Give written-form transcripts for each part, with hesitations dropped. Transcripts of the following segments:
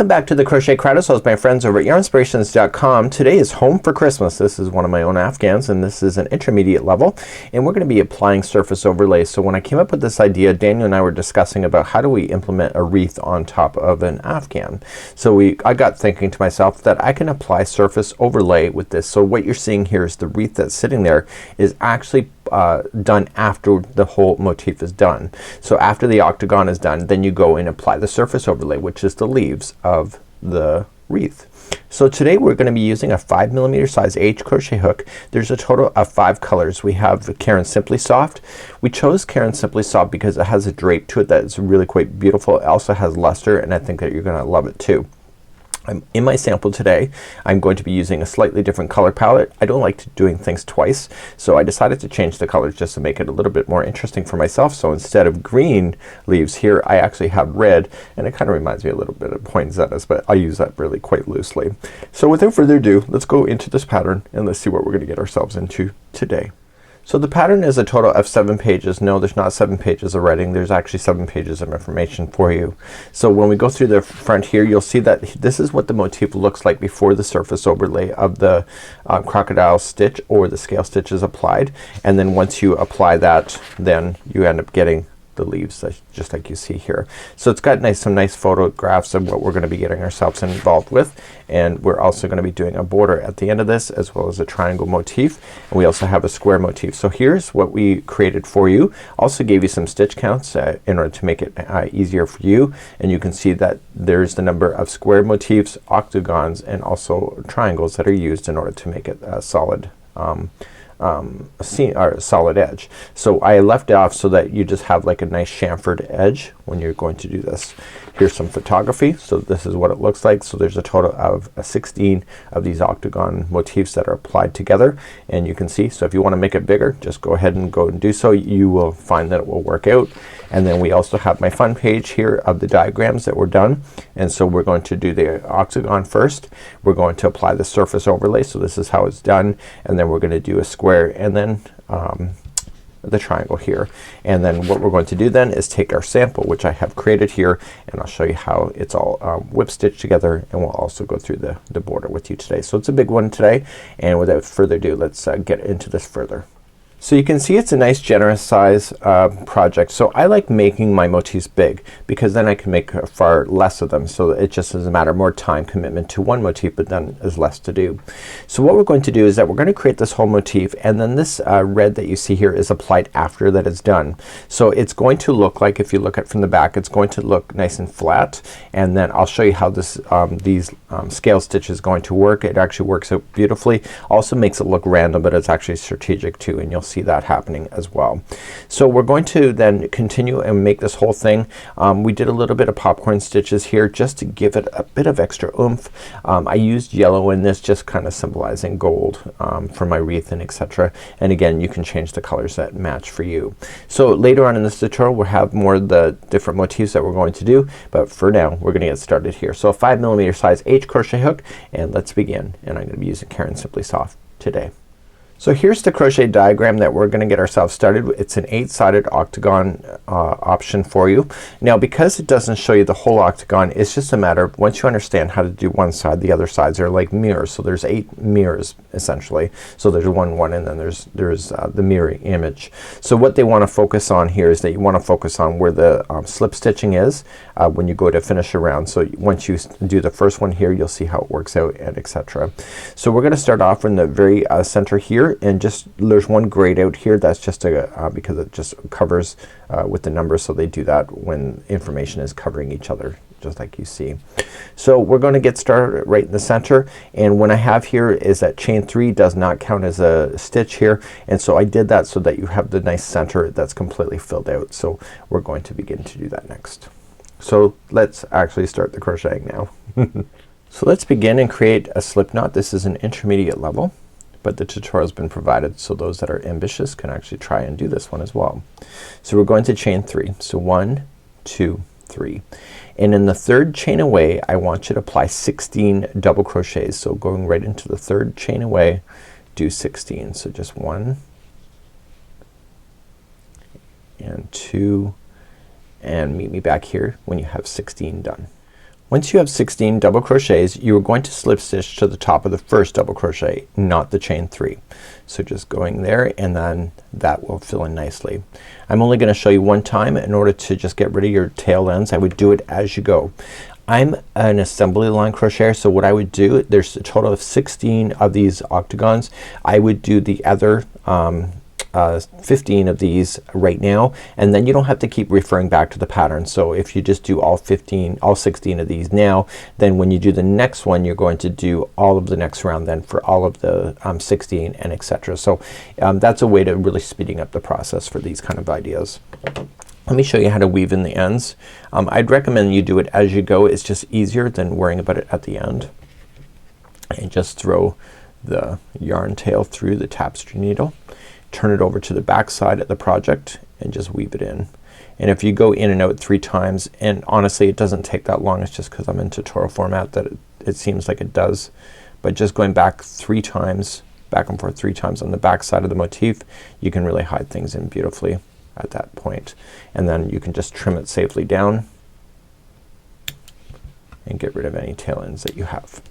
Welcome back to the Crochet Chronicles, my friends over at Yarnspirations.com. Today is Home for Christmas. This is one of my own Afghans and this is an intermediate level, and we're going to be applying surface overlay. So when I came up with this idea, Daniel and I were discussing about how do we implement a wreath on top of an Afghan. So I got thinking to myself that I can apply surface overlay with this. So what you're seeing here is the wreath that's sitting there is actually done after the whole motif is done. So after the octagon is done, then you go and apply the surface overlay, which is the leaves of the wreath. So today we're going to be using a 5mm size H crochet hook. There's a total of 5 colors. We have Caron Simply Soft. We chose Caron Simply Soft because it has a drape to it that is really quite beautiful. It also has luster, and I think that you're gonna love it too. In my sample today, I'm going to be using a slightly different color palette. I don't like doing things twice, so I decided to change the colors just to make it a little bit more interesting for myself. So instead of green leaves here, I actually have red, and it kind of reminds me a little bit of poinsettias, but I use that really quite loosely. So without further ado, let's go into this pattern and let's see what we're gonna get ourselves into today. So the pattern is a total of 7 pages. No, there's not 7 pages of writing. There's actually 7 pages of information for you. So when we go through the front here, you'll see that this is what the motif looks like before the surface overlay of the crocodile stitch or the scale stitch is applied. And then once you apply that, then you end up getting the leaves just like you see here. So it's got some nice photographs of what we're gonna be getting ourselves involved with, and we're also gonna be doing a border at the end of this as well as a triangle motif, and we also have a square motif. So here's what we created for you. Also gave you some stitch counts in order to make it easier for you, and you can see that there's the number of square motifs, octagons, and also triangles that are used in order to make it a solid solid edge. So I left off so that you just have like a nice chamfered edge when you're going to do this. Here's some photography. So this is what it looks like. So there's a total of 16 of these octagon motifs that are applied together, and you can see. So if you want to make it bigger, just go ahead and do so. You will find that it will work out. And then we also have my fun page here of the diagrams that were done, and so we're going to do the octagon first. We're going to apply the surface overlay, so this is how it's done, and then we're gonna do a square and then the triangle here. And then what we're going to do then is take our sample, which I have created here, and I'll show you how it's all whip stitched together, and we'll also go through the border with you today. So it's a big one today, and without further ado, let's get into this further. So you can see it's a nice generous size project. So I like making my motifs big because then I can make far less of them. So it just is a matter of more time commitment to one motif, but then there's less to do. So what we're going to do is that we're going to create this whole motif, and then this red that you see here is applied after that it's done. So it's going to look like, if you look at it from the back, it's going to look nice and flat, and then I'll show you how this these scale stitch is going to work. It actually works out beautifully. Also makes it look random, but it's actually strategic too, and you'll see that happening as well. So we're going to then continue and make this whole thing. We did a little bit of popcorn stitches here just to give it a bit of extra oomph. I used yellow in this, just kind of symbolizing gold for my wreath and etc. And again, you can change the colors that match for you. So later on in this tutorial we'll have more of the different motifs that we're going to do, but for now we're gonna get started here. So a 5mm size H crochet hook, and let's begin. And I'm gonna be using Caron Simply Soft today. So here's the crochet diagram that we're gonna get ourselves started with. It's an 8-sided octagon option for you. Now because it doesn't show you the whole octagon, it's just a matter of once you understand how to do one side, the other sides are like mirrors. So there's 8 mirrors essentially. So there's one and then there's the mirror image. So what they want to focus on here is that you want to focus on where the slip stitching is when you go to finish a round. So once you do the first one here, you'll see how it works out and etc. So we're gonna start off in the very center here, and just there's one grayed out here. That's just because it just covers with the numbers, so they do that when information is covering each other, just like you see. So we're going to get started right in the center, and what I have here is that chain 3 does not count as a stitch here, and so I did that so that you have the nice center that's completely filled out. So we're going to begin to do that next. So let's actually start the crocheting now. So let's begin and create a slip knot. This is an intermediate level, but the tutorial has been provided so those that are ambitious can actually try and do this one as well. So we're going to chain 3. So 1, 2, 3. And in the third chain away, I want you to apply 16 double crochets. So going right into the third chain away, do 16. So just 1 and 2, and meet me back here when you have 16 done. Once you have 16 double crochets, you are going to slip stitch to the top of the first double crochet, not the chain 3. So just going there, and then that will fill in nicely. I'm only gonna show you one time in order to just get rid of your tail ends. I would do it as you go. I'm an assembly line crocheter, so what I would do, there's a total of 16 of these octagons. I would do the other 15 of these right now, and then you don't have to keep referring back to the pattern. So if you just do all 16 of these now, then when you do the next one you're going to do all of the next round then for all of the 16 and etc. So that's a way to really speeding up the process for these kind of ideas. Let me show you how to weave in the ends. I'd recommend you do it as you go. It's just easier than worrying about it at the end. And just throw the yarn tail through the tapestry needle. Turn it over to the back side of the project and just weave it in. And if you go in and out 3 times, and honestly it doesn't take that long, it's just because I'm in tutorial format that it seems like it does, but just going back 3 times, back and forth 3 times on the back side of the motif, you can really hide things in beautifully at that point. And then you can just trim it safely down and get rid of any tail ends that you have.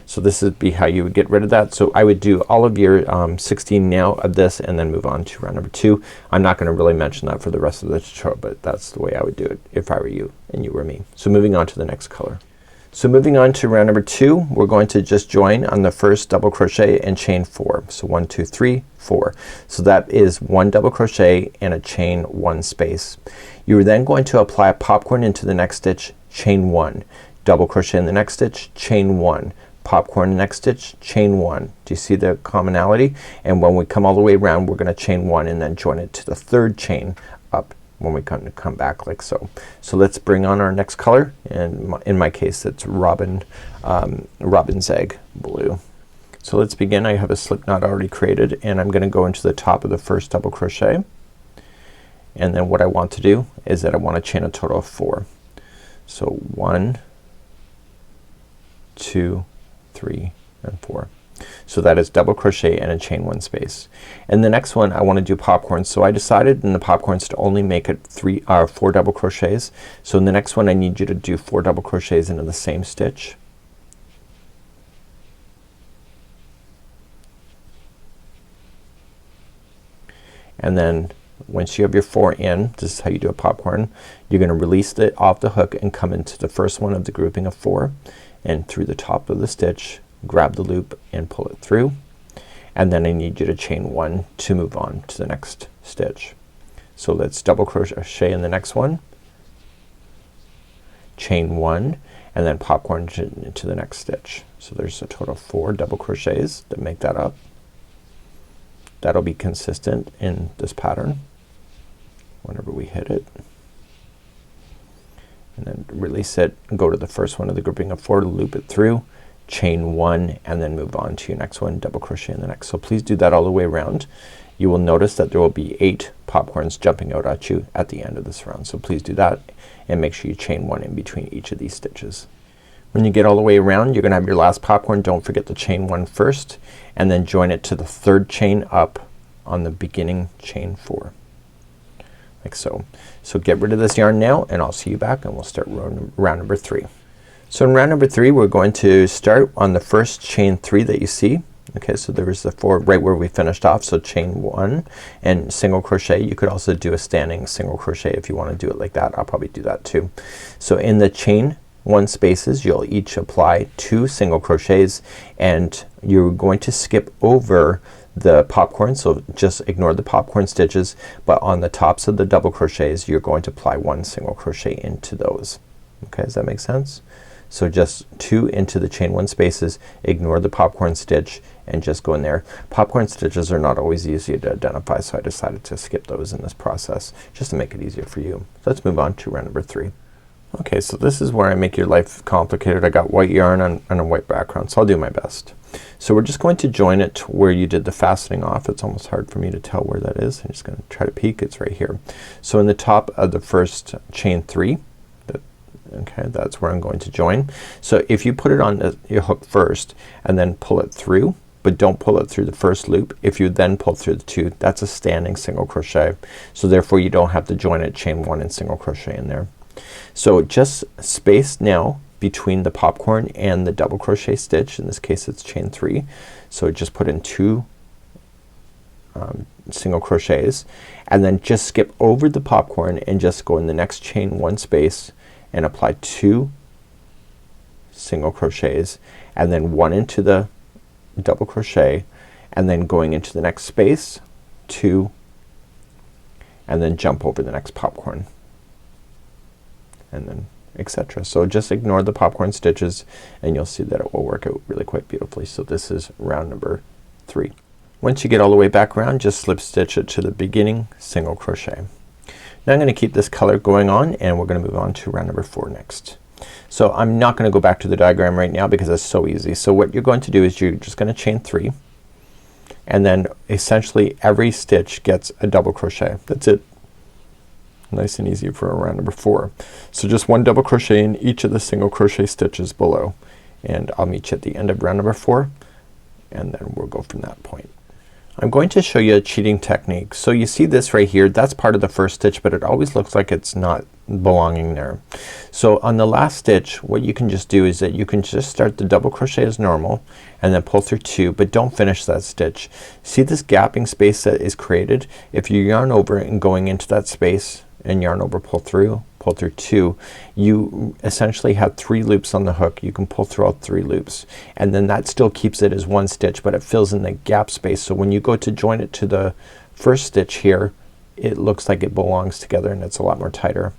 So this would be how you would get rid of that. So I would do all of your 16 now of this and then move on to round number 2. I'm not gonna really mention that for the rest of the tutorial, but that's the way I would do it if I were you and you were me. So moving on to the next color. So moving on to round number 2, we're going to just join on the first double crochet and chain 4. So 1, 2, 3, 4. So that is 1 double crochet and a chain 1 space. You're then going to apply a popcorn into the next stitch, chain 1, double crochet in the next stitch, chain 1, popcorn in the next stitch, chain 1. Do you see the commonality? And when we come all the way around we're gonna chain 1 and then join it to the 3rd chain up when we come back like so. So let's bring on our next color, and in my case it's robin's egg blue. So let's begin. I have a slip knot already created and I'm gonna go into the top of the first double crochet, and then what I want to do is that I want to chain a total of 4. So 1, 2, 3, and 4. So that is double crochet and a chain 1 space. And the next one I want to do popcorn, so I decided in the popcorns to only make it 4 double crochets. So in the next one I need you to do 4 double crochets into the same stitch. And then once you have your 4 in, this is how you do a popcorn, you're gonna release it off the hook and come into the first one of the grouping of 4 and through the top of the stitch grab the loop and pull it through, and then I need you to chain 1 to move on to the next stitch. So let's double crochet in the next one, chain 1, and then popcorn into the next stitch. So there's a total of 4 double crochets that make that up. That'll be consistent in this pattern whenever we hit it. And then release it, go to the first one of the grouping of 4 to loop it through, chain 1, and then move on to your next one, double crochet in the next. So please do that all the way around. You will notice that there will be 8 popcorns jumping out at you at the end of this round. So please do that and make sure you chain 1 in between each of these stitches. When you get all the way around you're gonna have your last popcorn. Don't forget to chain 1 first and then join it to the 3rd chain up on the beginning chain 4 like so. So get rid of this yarn now and I'll see you back and we'll start round number 3. So in round number 3 we're going to start on the first chain 3 that you see. Okay, so there was the 4 right where we finished off. So chain 1 and single crochet. You could also do a standing single crochet if you want to do it like that. I'll probably do that too. So in the chain 1 spaces you'll each apply 2 single crochets and you're going to skip over the popcorn, so just ignore the popcorn stitches, but on the tops of the double crochets you're going to apply 1 single crochet into those. Okay, does that make sense? So just 2 into the chain 1 spaces, ignore the popcorn stitch and just go in there. Popcorn stitches are not always easy to identify, so I decided to skip those in this process just to make it easier for you. So let's move on to round number 3. Okay, so this is where I make your life complicated. I got white yarn on a white background, so I'll do my best. So we're just going to join it to where you did the fastening off. It's almost hard for me to tell where that is. I'm just gonna try to peek. It's right here. So in the top of the first chain 3, okay, that's where I'm going to join. So if you put it on your hook first and then pull it through, but don't pull it through the first loop, if you then pull through the 2, that's a standing single crochet. So therefore you don't have to join it chain 1 and single crochet in there. So just space now between the popcorn and the double crochet stitch. In this case it's chain 3. So just put in 2 single crochets and then just skip over the popcorn and just go in the next chain 1 space and apply 2 single crochets and then 1 into the double crochet and then going into the next space 2 and then jump over the next popcorn and then etc. So just ignore the popcorn stitches and you'll see that it will work out really quite beautifully. So this is round number 3. Once you get all the way back around, just slip stitch it to the beginning single crochet. Now I'm gonna keep this color going on and we're gonna move on to round number 4 next. So I'm not gonna go back to the diagram right now because it's so easy. So what you're going to do is you're just gonna chain 3 and then essentially every stitch gets a double crochet. That's it. Nice and easy for round number 4. So just 1 double crochet in each of the single crochet stitches below and I'll meet you at the end of round number 4 and then we'll go from that point. I'm going to show you a cheating technique. So you see this right here, that's part of the first stitch but it always looks like it's not belonging there. So on the last stitch what you can just do is that you can just start the double crochet as normal and then pull through 2 but don't finish that stitch. See this gapping space that is created? If you yarn over and going into that space and yarn over, pull through 2, you essentially have 3 loops on the hook. You can pull through all 3 loops and then that still keeps it as 1 stitch but it fills in the gap space. So when you go to join it to the first stitch here it looks like it belongs together and it's a lot more tighter.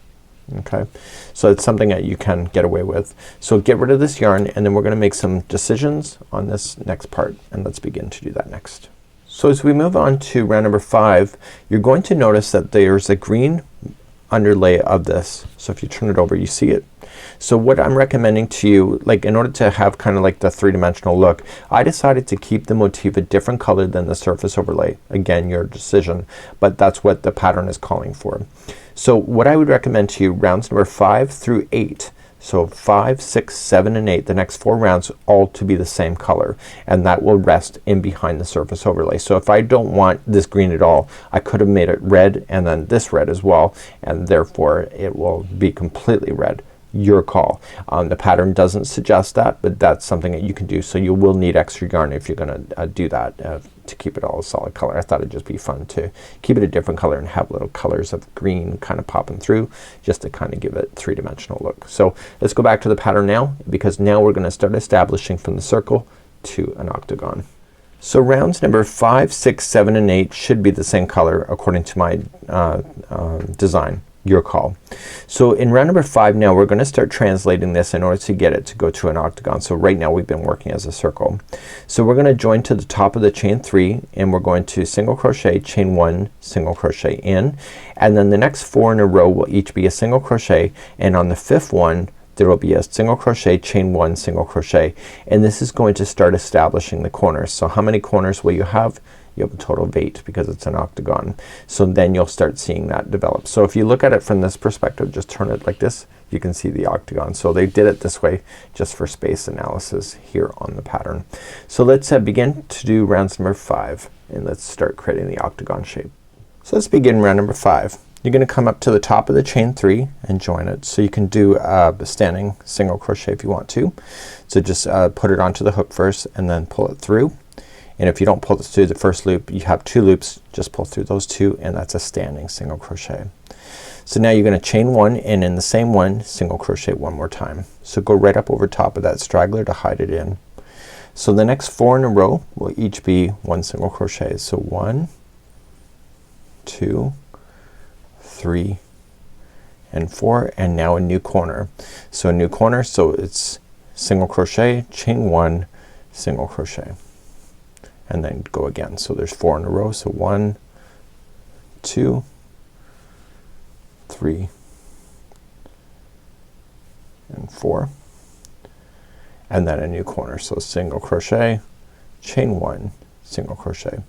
Okay, so it's something that you can get away with. So get rid of this yarn and then we're gonna make some decisions on this next part and let's begin to do that next. So as we move on to round number 5 you're going to notice that there's a green underlay of this. So if you turn it over you see it. So what I'm recommending to you, like in order to have kind of like the 3-dimensional look, I decided to keep the motif a different color than the surface overlay. Again, your decision, but that's what the pattern is calling for. So what I would recommend to you, rounds number 5 through 8, so 5, 6, 7 and 8, the next 4 rounds all to be the same color and that will rest in behind the surface overlay. So if I don't want this green at all I could have made it red and then this red as well and therefore it will be completely red. Your call. The pattern doesn't suggest that but that's something that you can do. So you will need extra yarn if you're gonna do that to keep it all a solid color. I thought it'd just be fun to keep it a different color and have little colors of green kind of popping through just to kind of give it 3-dimensional look. So let's go back to the pattern now because now we're gonna start establishing from the circle to an octagon. So rounds number 5, 6, 7 and 8 should be the same color according to my design. Your call. So in round number 5 now we're gonna start translating this in order to get it to go to an octagon. So right now we've been working as a circle. So we're gonna join to the top of the chain 3 and we're going to single crochet, chain 1, single crochet in and then the next 4 in a row will each be a single crochet and on the 5th one there will be a single crochet, chain 1, single crochet and this is going to start establishing the corners. So how many corners will you have? You have a total of 8 because it's an octagon. So then you'll start seeing that develop. So if you look at it from this perspective, just turn it like this, you can see the octagon. So they did it this way just for space analysis here on the pattern. So let's begin to do rounds number 5 and let's start creating the octagon shape. So let's begin round number 5. You're gonna come up to the top of the chain 3 and join it. So you can do a standing single crochet if you want to. So just put it onto the hook first and then pull it through. And if you don't pull it through the first loop you have 2 loops, just pull through those 2 and that's a standing single crochet. So now you're gonna chain 1 and in the same one single crochet 1 more time. So go right up over top of that straggler to hide it in. So the next 4 in a row will each be 1 single crochet. So 1, 2, 3 and 4 and now a new corner. So a new corner, so it's single crochet, chain 1, single crochet and then go again. So there's 4 in a row. So 1, 2, 3 and 4 and then a new corner. So single crochet, chain 1, single crochet.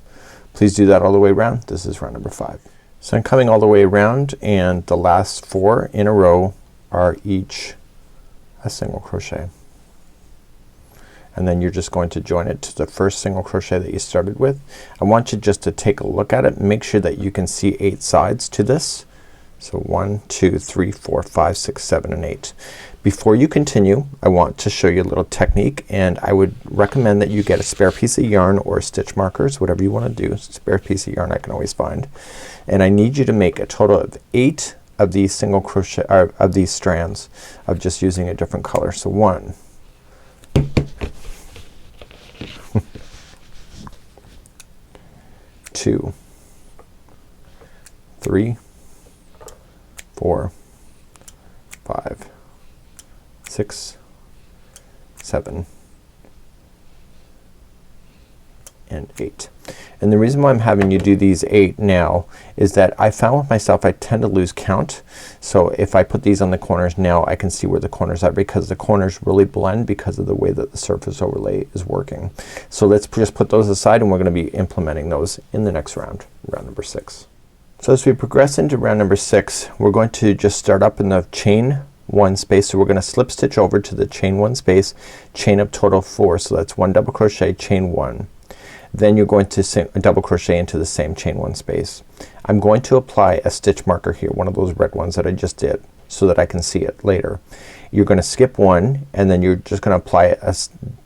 Please do that all the way around. This is round number 5. So I'm coming all the way around and the last 4 in a row are each a single crochet. And then you're just going to join it to the first single crochet that you started with. I want you just to take a look at it. Make sure that you can see 8 sides to this. So 1, 2, 3, 4, 5, 6, 7, and 8. Before you continue, I want to show you a little technique, and I would recommend that you get a spare piece of yarn or stitch markers, whatever you want to do. Spare piece of yarn I can always find. And I need you to make a total of 8 of these single crochet of these strands of just using a different color. So 1 2 3 4 5 6 7 and 8. And the reason why I'm having you do these 8 now is that I found with myself I tend to lose count. So if I put these on the corners now, I can see where the corners are because the corners really blend because of the way that the surface overlay is working. So let's just put those aside, and we're gonna be implementing those in the next round, round number 6. So as we progress into round number 6, we're going to just start up in the chain 1 space. So we're gonna slip stitch over to the chain 1 space, chain up total 4. So that's 1 double crochet, chain 1. Then you're going to double crochet into the same chain 1 space. I'm going to apply a stitch marker here, one of those red ones that I just did, so that I can see it later. You're gonna skip 1, and then you're just gonna apply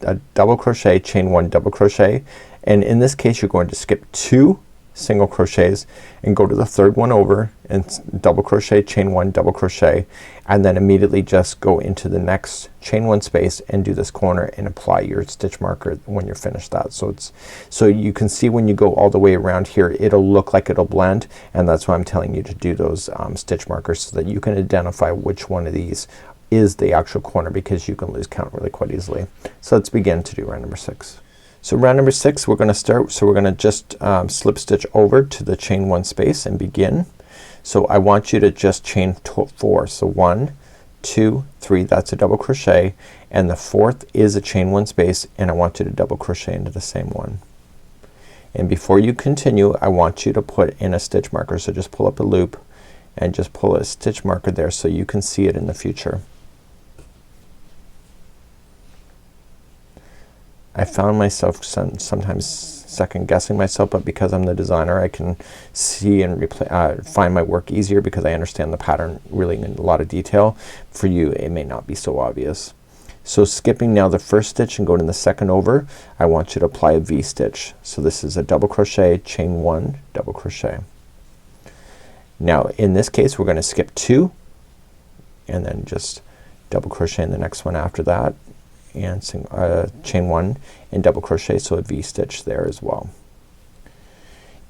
a double crochet, chain 1, double crochet, and in this case you're going to skip 2 single crochets and go to the third one over and double crochet, chain 1, double crochet, and then immediately just go into the next chain 1 space and do this corner and apply your stitch marker when you're finished that. So you can see when you go all the way around here it'll look like it'll blend, and that's why I'm telling you to do those stitch markers so that you can identify which one of these is the actual corner, because you can lose count really quite easily. So let's begin to do round number 6. So round number 6 we're gonna start, so we're gonna just slip stitch over to the chain 1 space and begin. So I want you to just chain 4. So 1, 2, 3, that's a double crochet, and the 4th is a chain 1 space, and I want you to double crochet into the same one. And before you continue I want you to put in a stitch marker. So just pull up a loop and just pull a stitch marker there so you can see it in the future. I found myself sometimes second guessing myself, but because I'm the designer I can see and find my work easier because I understand the pattern really in a lot of detail. For you it may not be so obvious. So skipping now the first stitch and going to the second over, I want you to apply a V-stitch. So this is a double crochet, chain 1, double crochet. Now in this case we're gonna skip 2 and then just double crochet in the next one after that, and chain 1 and double crochet, so a V-stitch there as well.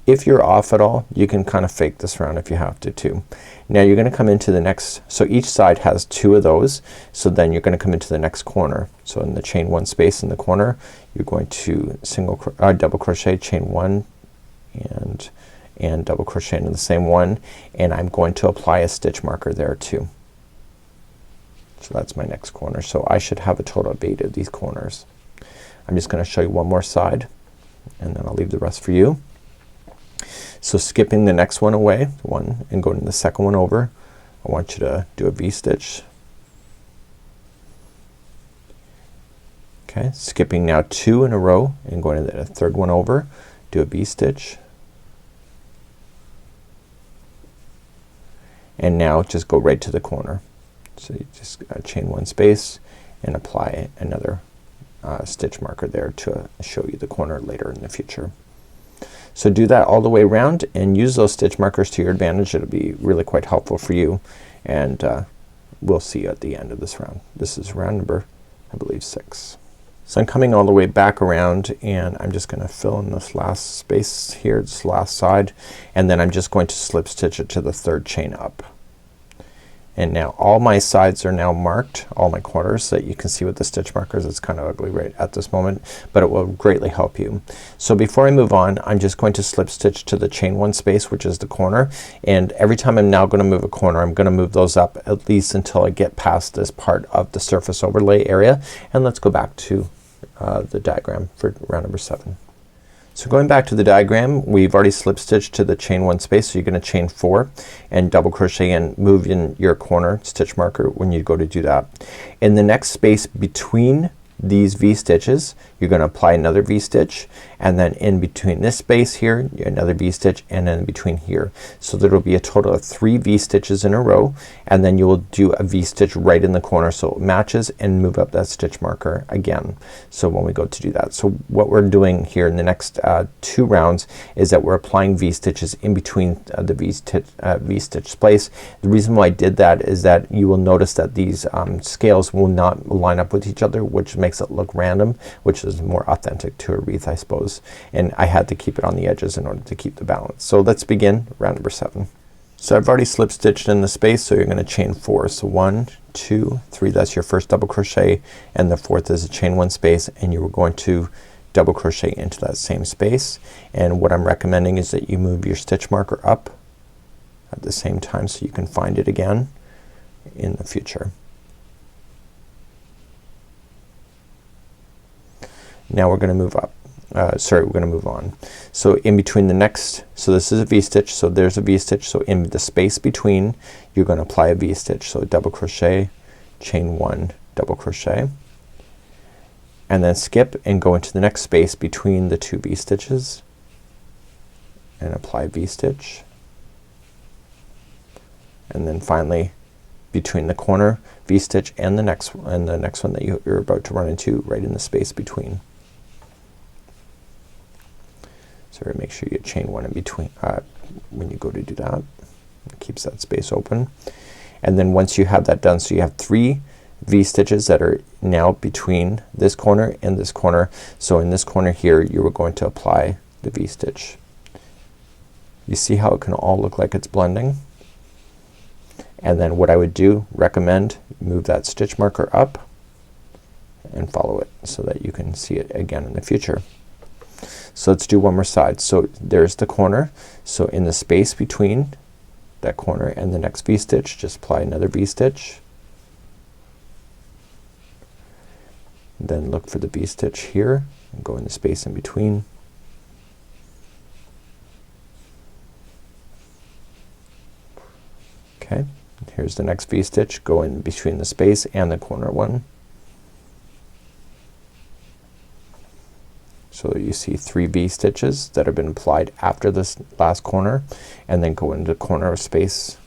If you're off at all you can kind of fake this round if you have to too. Now you're gonna come into the next, so each side has 2 of those, so then you're gonna come into the next corner. So in the chain 1 space in the corner you're going to double crochet, chain 1 and double crochet into the same one, and I'm going to apply a stitch marker there too. So that's my next corner. So I should have a total of 8 of these corners. I'm just gonna show you one more side and then I'll leave the rest for you. So skipping the next one away, one, and going to the second one over, I want you to do a V-stitch. Okay, skipping now 2 in a row and going to the third one over, do a V-stitch. And now just go right to the corner. So you just chain 1 space and apply another stitch marker there to show you the corner later in the future. So do that all the way around and use those stitch markers to your advantage. It'll be really quite helpful for you, and we'll see you at the end of this round. This is round number I believe 6. So I'm coming all the way back around and I'm just gonna fill in this last space here, this last side, and then I'm just going to slip stitch it to the third chain up. And now all my sides are now marked, all my corners, so that you can see with the stitch markers. It's kind of ugly right at this moment, but it will greatly help you. So before I move on, I'm just going to slip stitch to the chain 1 space, which is the corner, and every time I'm now gonna move a corner I'm gonna move those up at least until I get past this part of the surface overlay area. And let's go back to the diagram for round number 7. So going back to the diagram, we've already slip stitched to the chain 1 space, so you're gonna chain 4 and double crochet and move in your corner stitch marker when you go to do that. In the next space between these V-stitches, you're gonna apply another V-stitch, and then in between this space here another V-stitch, and then in between here. So there will be a total of 3 V-stitches in a row, and then you will do a V-stitch right in the corner so it matches, and move up that stitch marker again. So when we go to do that, so what we're doing here in the next 2 rounds is that we're applying V-stitches in between the V-stitch place. The reason why I did that is that you will notice that these scales will not line up with each other, which makes it look random, which is more authentic to a wreath, I suppose. And I had to keep it on the edges in order to keep the balance. So let's begin round number 7. So I've already slip stitched in the space, so you're gonna chain 4. So 1, 2, 3, that's your first double crochet, and the 4th is a chain 1 space, and you are going to double crochet into that same space. And what I'm recommending is that you move your stitch marker up at the same time so you can find it again in the future. Now we're gonna move up. We're gonna move on. So in between the next, so this is a V-stitch, so there's a V-stitch, so in the space between you're gonna apply a V-stitch. So double crochet, chain 1, double crochet, and then skip and go into the next space between the 2 V-stitches and apply V-stitch, and then finally between the corner V-stitch and the next one that you're about to run into right in the space between. So make sure you chain 1 in between when you go to do that. It keeps that space open. And then once you have that done, so you have 3 V-stitches that are now between this corner and this corner. So in this corner here you are going to apply the V-stitch. You see how it can all look like it's blending? And then what I would recommend, move that stitch marker up and follow it so that you can see it again in the future. So let's do one more side. So there's the corner. So in the space between that corner and the next V-stitch, just apply another V-stitch. Then look for the V-stitch here and go in the space in between. Okay, here's the next V-stitch. Go in between the space and the corner one. So you see 3 V-stitches that have been applied after this last corner, and then go into the corner of space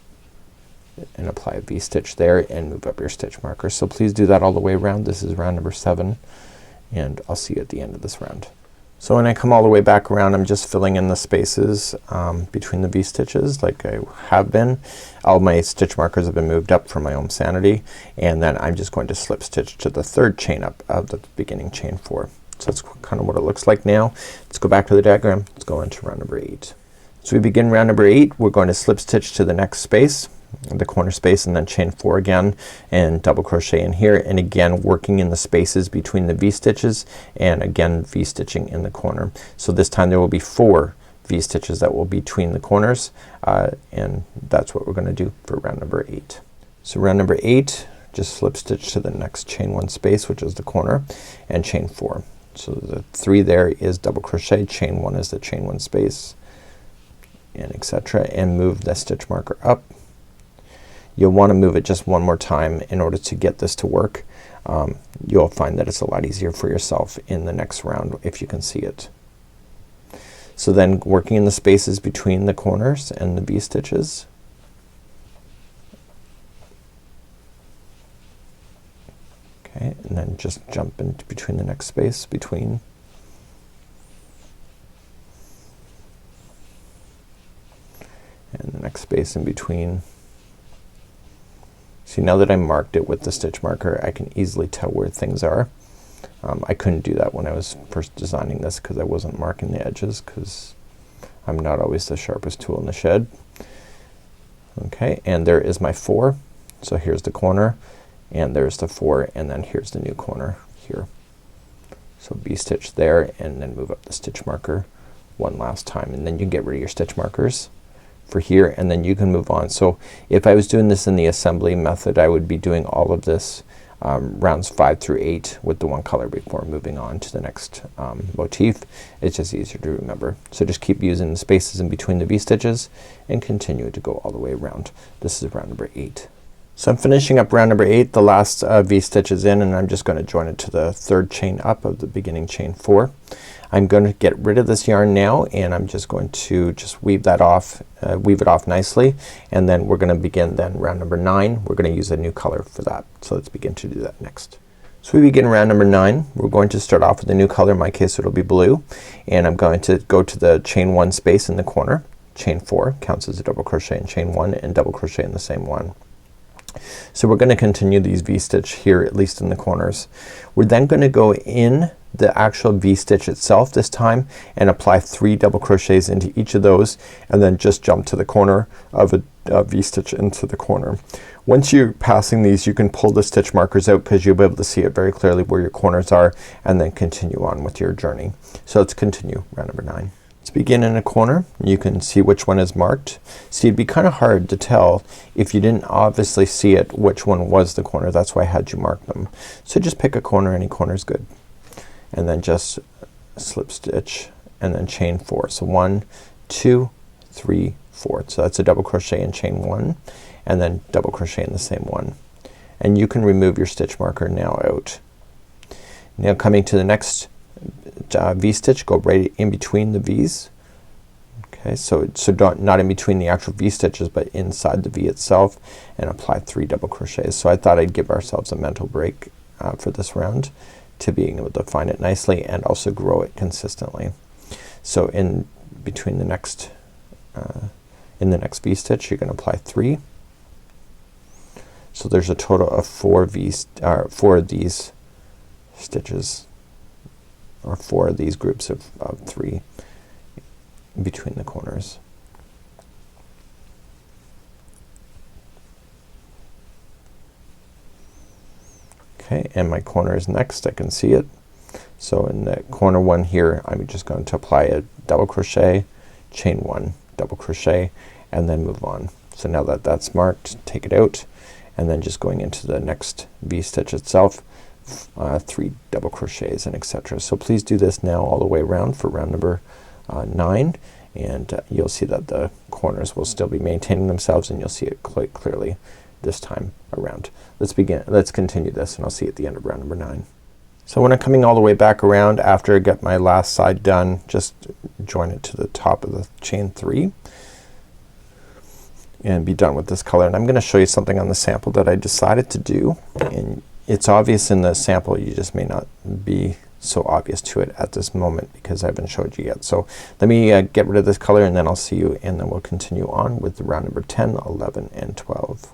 and apply a V-stitch there and move up your stitch marker. So please do that all the way around. This is round number 7, and I'll see you at the end of this round. So when I come all the way back around, I'm just filling in the spaces between the V-stitches like I have been. All my stitch markers have been moved up for my own sanity, and then I'm just going to slip stitch to the 3rd chain up of the beginning chain 4. So that's kind of what it looks like now. Let's go back to the diagram. Let's go into round number 8. So we begin round number 8. We're going to slip stitch to the next space, the corner space, and then chain 4 again and double crochet in here, and again working in the spaces between the V-stitches, and again V-stitching in the corner. So this time there will be 4 V-stitches that will be between the corners, and that's what we're gonna do for round number 8. So round number 8, just slip stitch to the next chain 1 space, which is the corner, and chain 4. So the 3 there is double crochet, chain 1 is the chain 1 space, and etc., and move the stitch marker up. You'll want to move it just one more time in order to get this to work. You'll find that it's a lot easier for yourself in the next round if you can see it. So then working in the spaces between the corners and the V-stitches. Okay, and then just jump into between the next space between. And the next space in between. See, now that I marked it with the stitch marker, I can easily tell where things are. I couldn't do that when I was first designing this because I wasn't marking the edges, because I'm not always the sharpest tool in the shed. Okay, and there is my 4. So here's the corner, and there's the 4, and then here's the new corner here. So V-stitch there, and then move up the stitch marker one last time, and then you can get rid of your stitch markers for here, and then you can move on. So if I was doing this in the assembly method, I would be doing all of this rounds 5 through 8 with the one color before moving on to the next motif. It's just easier to remember. So just keep using the spaces in between the V-stitches and continue to go all the way around. This is round number 8. So I'm finishing up round number 8. The last V-stitch is in, and I'm just going to join it to the third chain up of the beginning chain 4. I'm going to get rid of this yarn now, and I'm just going to just weave that off, weave it off nicely, and then we're gonna begin then round number 9. We're gonna use a new color for that. So let's begin to do that next. So we begin round number 9. We're going to start off with a new color. In my case it'll be blue, and I'm going to go to the chain 1 space in the corner. Chain 4 counts as a double crochet in chain 1 and double crochet in the same one. So we're gonna continue these V-stitch here, at least in the corners. We're then gonna go in the actual V-stitch itself this time and apply 3 double crochets into each of those, and then just jump to the corner of a V-stitch into the corner. Once you're passing these, you can pull the stitch markers out because you'll be able to see it very clearly where your corners are, and then continue on with your journey. So let's continue round number 9. Let's begin in a corner. You can see which one is marked. See, it'd be kind of hard to tell if you didn't obviously see it which one was the corner. That's why I had you mark them. So just pick a corner. Any corner is good, and then just slip stitch and then chain 4. So 1, 2, 3, 4. So that's a double crochet in chain 1, and then double crochet in the same one. And you can remove your stitch marker now out. Now coming to the next V-stitch, go right in between the V's. Okay, so not in between the actual V-stitches, but inside the V itself, and apply 3 double crochets. So I thought I'd give ourselves a mental break for this round to being able to find it nicely and also grow it consistently. So in between the next V-stitch you're gonna apply 3. So there's a total of 4 of these stitches, or 4 of these groups of 3 between the corners. Okay, and my corner is next. I can see it. So in the corner 1 here, I'm just going to apply a double crochet, chain 1, double crochet, and then move on. So now that that's marked, take it out, and then just going into the next V-stitch itself, 3 double crochets, and etc. So please do this now all the way around for round number 9, and you'll see that the corners will still be maintaining themselves, and you'll see it quite clearly this time around. Let's continue this, and I'll see you at the end of round number 9. So when I'm coming all the way back around after I get my last side done, just join it to the top of the chain 3 and be done with this color. And I'm gonna show you something on the sample that I decided to do, and it's obvious in the sample, you just may not be so obvious to it at this moment because I haven't showed you yet. So let me get rid of this color, and then I'll see you, and then we'll continue on with round number 10, 11, and 12.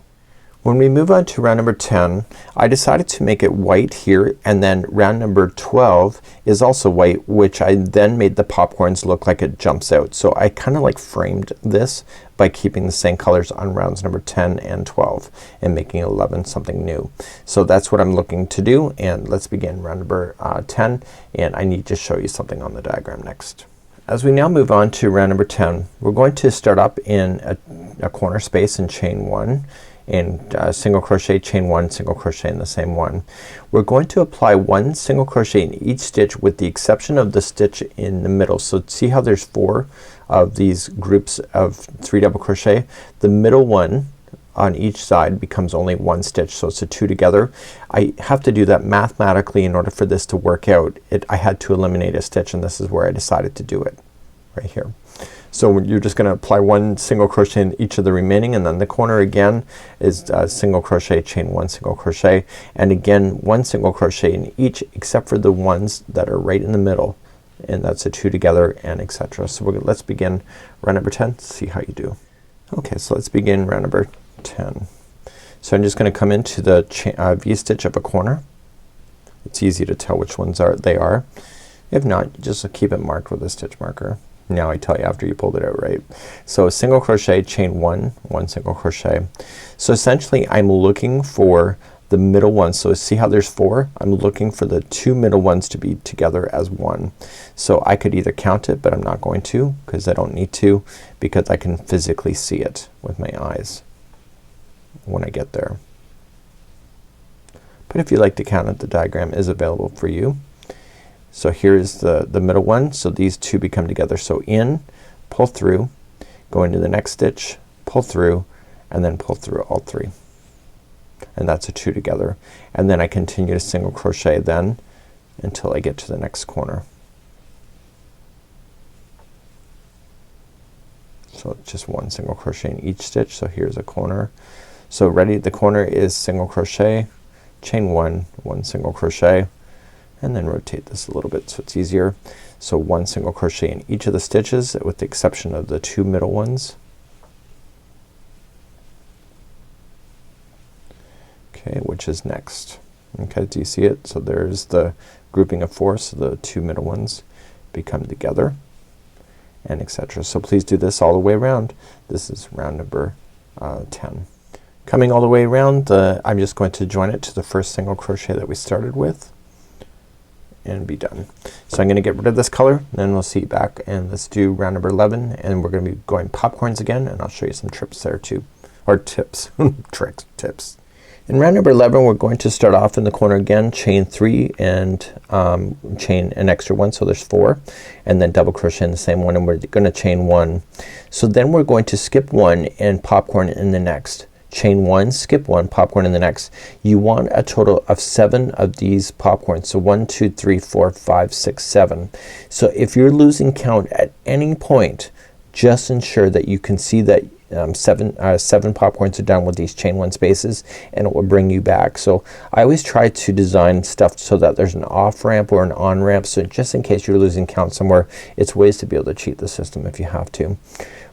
When we move on to round number 10, I decided to make it white here, and then round number 12 is also white, which I then made the popcorns look like it jumps out. So I kinda like framed this by keeping the same colors on rounds number 10 and 12 and making 11 something new. So that's what I'm looking to do, and let's begin round number 10, and I need to show you something on the diagram next. As we now move on to round number 10, we're going to start up in a corner space and chain 1, and single crochet, chain 1, single crochet in the same one. We're going to apply 1 single crochet in each stitch with the exception of the stitch in the middle. So see how there's 4 of these groups of 3 double crochet? The middle one on each side becomes only 1 stitch, so it's a 2 together. I have to do that mathematically in order for this to work out. I had to eliminate a stitch, and this is where I decided to do it, right here. So you're just gonna apply 1 single crochet in each of the remaining, and then the corner again is single crochet, chain 1, single crochet, and again 1 single crochet in each except for the ones that are right in the middle, and that's a 2 together, and etc. So let's begin round number 10, see how you do. Okay, so let's begin round number 10. So I'm just gonna come into the V-stitch of a corner. It's easy to tell which ones they are. If not, just keep it marked with a stitch marker. Now I tell you after you pulled it out, right? So single crochet, chain 1, 1 single crochet. So essentially I'm looking for the middle one. So see how there's 4? I'm looking for the 2 middle ones to be together as 1. So I could either count it, but I'm not going to because I don't need to, because I can physically see it with my eyes when I get there. But if you like to count it, the diagram is available for you. So here's the middle one. So these 2 become together. So in, pull through, go into the next stitch, pull through, and then pull through all 3. and that's a 2 together, and then I continue to single crochet then until I get to the next corner. So just 1 single crochet in each stitch. So here's a corner. So ready, the corner is single crochet, chain 1, 1 single crochet, and then rotate this a little bit so it's easier. So 1 single crochet in each of the stitches with the exception of the 2 middle ones. Okay, which is next. Okay, do you see it? So there's the grouping of 4, so the 2 middle ones become together, and etc. So please do this all the way around. This is round number 10. Coming all the way around, I'm just going to join it to the first single crochet that we started with and be done. So I'm gonna get rid of this color, then we'll see you back, and let's do round number 11, and we're gonna be going popcorns again, and I'll show you some trips there too, or tips tricks, tips. In round number 11 we're going to start off in the corner again, chain 3 and chain an extra 1, so there's 4, and then double crochet in the same one, and we're gonna chain 1. So then we're going to skip 1 and popcorn in the next. Chain 1, skip 1, popcorn in the next. You want a total of 7 of these popcorns. So 1, 2, 3, 4, 5, 6, 7. So if you're losing count at any point, just ensure that you can see that 7 popcorns are done with these chain 1 spaces, and it will bring you back. So I always try to design stuff so that there's an off ramp or an on ramp, so just in case you're losing count somewhere, it's ways to be able to cheat the system if you have to.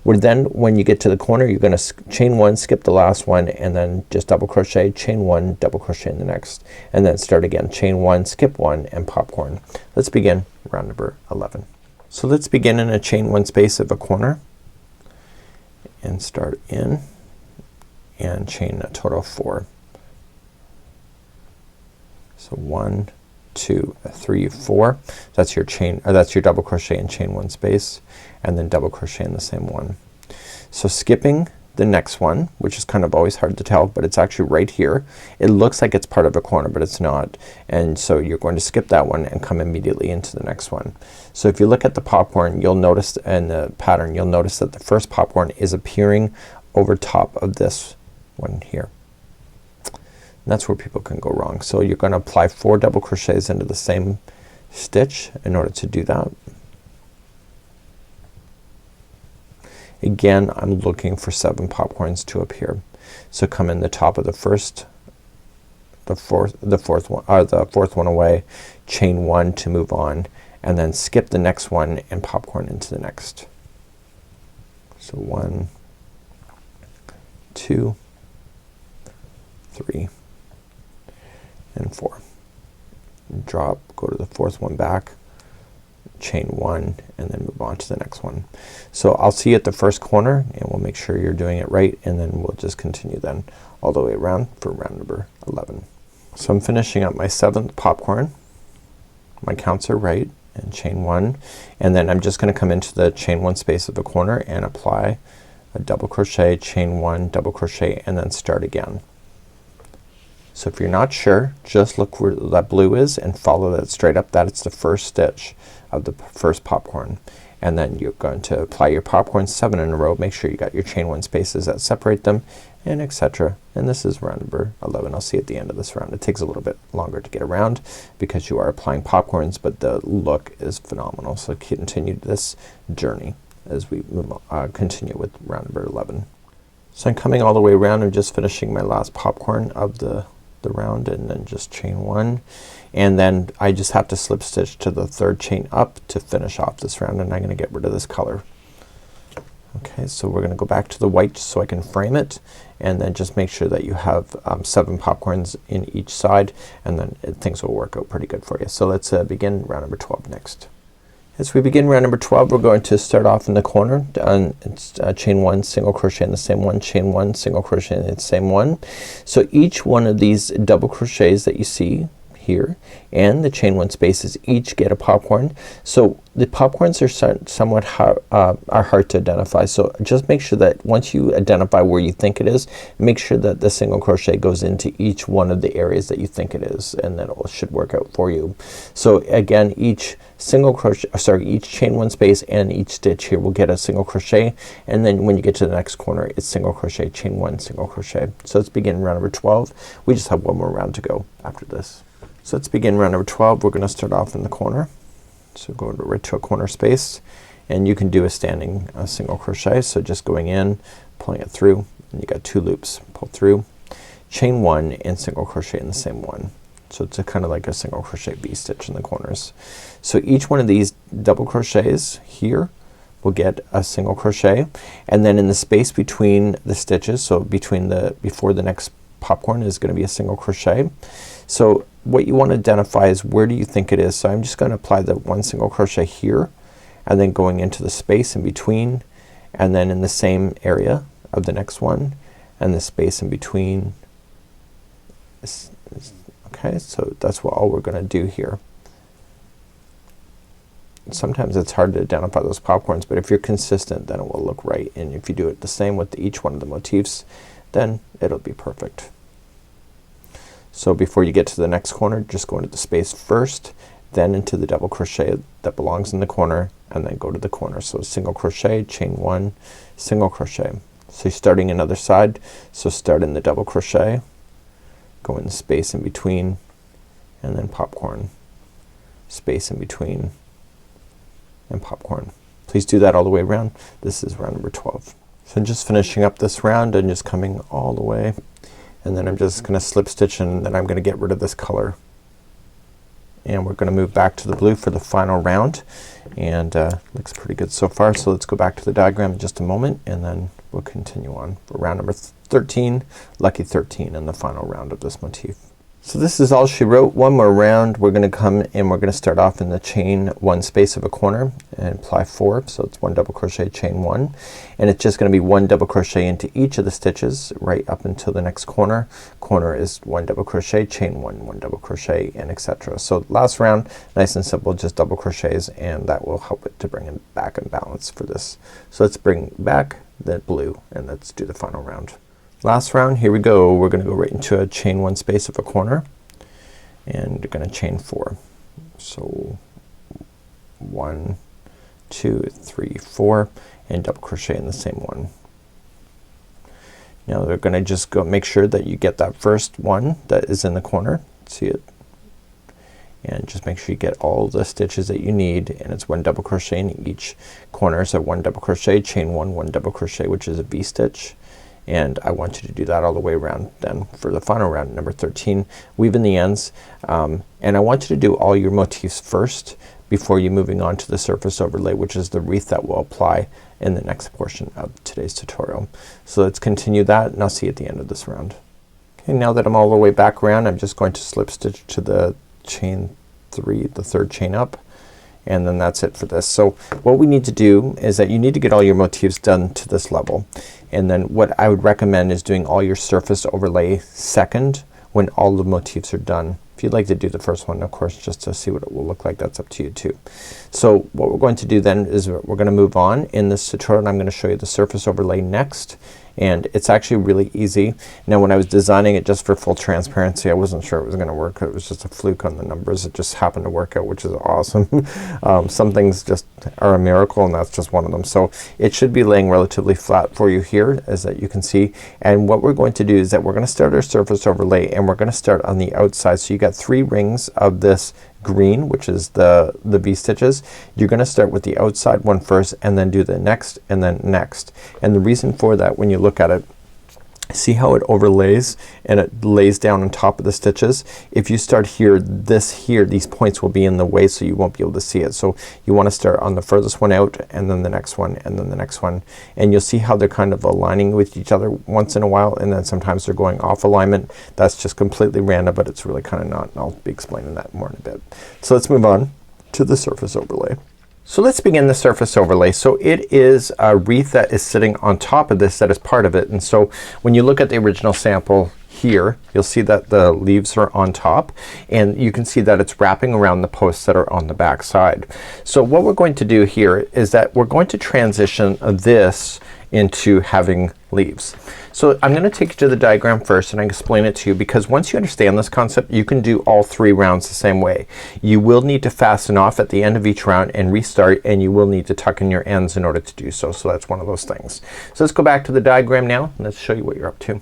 Where then when you get to the corner you're gonna chain 1, skip the last one, and then just double crochet, chain 1, double crochet in the next, and then start again, chain 1, skip 1, and popcorn. Let's begin round number 11. So let's begin in a chain 1 space of a corner and start in and chain a total of 4. So 1, 2, 3, 4. That's your chain, or that's your double crochet in chain 1 space, and then double crochet in the same one. So skipping the next one, which is kind of always hard to tell, but it's actually right here. It looks like it's part of a corner, but it's not, and so you're going to skip that one and come immediately into the next one. So if you look at the popcorn, you'll notice, and the pattern, you'll notice that the first popcorn is appearing over top of this one here. And that's where people can go wrong. So you're gonna apply 4 double crochets into the same stitch in order to do that. Again, I'm looking for 7 popcorns to appear. So come in the top of the first, the fourth one away, chain 1 to move on, and then skip the next one and popcorn into the next. So 1, 2, 3, and 4. Drop, go to the 4th one back, chain 1, and then move on to the next one. So I'll see you at the first corner, and we'll make sure you're doing it right, and then we'll just continue then all the way around for round number 11. So I'm finishing up my 7th popcorn. My counts are right, and chain 1, and then I'm just gonna come into the chain 1 space of the corner and apply a double crochet, chain 1, double crochet, and then start again. So if you're not sure, just look where that blue is and follow that straight up. That's the first stitch of the first popcorn, and then you're going to apply your popcorn 7 in a row. Make sure you got your chain 1 spaces that separate them, and etc. And this is round number 11. I'll see you at the end of this round. It takes a little bit longer to get around because you are applying popcorns, but the look is phenomenal. So continue this journey as we continue with round number 11. So I'm coming all the way around and just finishing my last popcorn of the round, and then just chain 1, and then I just have to slip stitch to the 3rd chain up to finish off this round, and I'm gonna get rid of this color. Okay, so we're gonna go back to the white so I can frame it, and then just make sure that you have 7 popcorns in each side, and then things will work out pretty good for you. So let's begin round number 12 next. As we begin round number 12, we're going to start off in the corner and chain 1, single crochet in the same one, chain 1, single crochet in the same one. So each one of these double crochets that you see here and the chain 1 spaces each get a popcorn. So the popcorns are somewhat hard to identify, so just make sure that once you identify where you think it is, make sure that the single crochet goes into each one of the areas that you think it is, and then it should work out for you. So again, each single crochet, sorry, each chain 1 space and each stitch here will get a single crochet, and then when you get to the next corner it's single crochet, chain 1, single crochet. So let's begin round number 12. We just have one more round to go after this. So let's begin round number 12. We're gonna start off in the corner. So go right to a corner space, and you can do a standing single crochet. So just going in, pulling it through, and you got 2 loops. Pull through, chain 1 and single crochet in the same one. So it's kind of like a single crochet V-stitch in the corners. So each one of these double crochets here will get a single crochet, and then in the space between the stitches, so between before the next popcorn is gonna be a single crochet. So what you want to identify is where do you think it is. So I'm just gonna apply the 1 single crochet here, and then going into the space in between, and then in the same area of the next one, and the space in between. Okay, so that's all we're gonna do here. Sometimes it's hard to identify those popcorns, but if you're consistent then it will look right, and if you do it the same with each one of the motifs, then it'll be perfect. So before you get to the next corner, just go into the space first, then into the double crochet that belongs in the corner, and then go to the corner. So single crochet, chain 1, single crochet. So you're starting another side, so start in the double crochet, go in the space in between, and then popcorn, space in between, and popcorn. Please do that all the way around. This is round number 12. So I'm just finishing up this round and just coming all the way, and then I'm just gonna slip stitch, and then I'm gonna get rid of this color, and we're gonna move back to the blue for the final round, and looks pretty good so far. So let's go back to the diagram in just a moment, and then we'll continue on for round number 13, lucky 13, and the final round of this motif. So this is all she wrote. One more round. We're gonna come and we're gonna start off in the chain 1 space of a corner and apply 4. So it's 1 double crochet, chain 1, and it's just gonna be 1 double crochet into each of the stitches right up until the next corner. Corner is 1 double crochet, chain 1, 1 double crochet, and etc. So last round, nice and simple, just double crochets, and that will help it to bring it back in balance for this. So let's bring back the blue and let's do the final round. Last round, here we go. We're gonna go right into a chain 1 space of a corner, and you're gonna chain 4. So 1, 2, 3, 4, and double crochet in the same one. Now they're gonna just go make sure that you get that first one that is in the corner. See it? And just make sure you get all the stitches that you need, and it's 1 double crochet in each corner. So 1 double crochet, chain 1, 1 double crochet, which is a V-stitch. And I want you to do that all the way around then for the final round, number 13. Weave in the ends, and I want you to do all your motifs first before you moving on to the surface overlay, which is the wreath that will apply in the next portion of today's tutorial. So let's continue that, and I'll see you at the end of this round. Okay, now that I'm all the way back around, I'm just going to slip stitch to the chain 3, the 3rd chain up, and then that's it for this. So what we need to do is that you need to get all your motifs done to this level, and then what I would recommend is doing all your surface overlay second when all the motifs are done. If you'd like to do the first one, of course, just to see what it will look like, that's up to you too. So what we're going to do then is we're gonna move on in this tutorial, and I'm gonna show you the surface overlay next, and it's actually really easy. Now when I was designing it just for full transparency, I wasn't sure it was gonna work. It was just a fluke on the numbers. It just happened to work out, which is awesome. Some things just are a miracle, and that's just one of them. So it should be laying relatively flat for you here, as that you can see. And what we're going to do is that we're gonna start our surface overlay, and we're gonna start on the outside. So you got 3 rings of this green, which is the V-stitches. You're gonna start with the outside one first, and then do the next, and then next. And the reason for that, when you look at it, see how it overlays and it lays down on top of the stitches. If you start here, these points will be in the way, so you won't be able to see it. So you want to start on the furthest one out, and then the next one, and then the next one, and you'll see how they're kind of aligning with each other once in a while, and then sometimes they're going off alignment. That's just completely random, but it's really kind of not, and I'll be explaining that more in a bit. So let's move on to the surface overlay. So let's begin the surface overlay. So it is a wreath that is sitting on top of this that is part of it, and so when you look at the original sample, here, you'll see that the leaves are on top, and you can see that it's wrapping around the posts that are on the back side. So what we're going to do here is that we're going to transition this into having leaves. So I'm gonna take you to the diagram first and I explain it to you, because once you understand this concept you can do all 3 rounds the same way. You will need to fasten off at the end of each round and restart, and you will need to tuck in your ends in order to do so. So that's one of those things. So let's go back to the diagram now and let's show you what you're up to.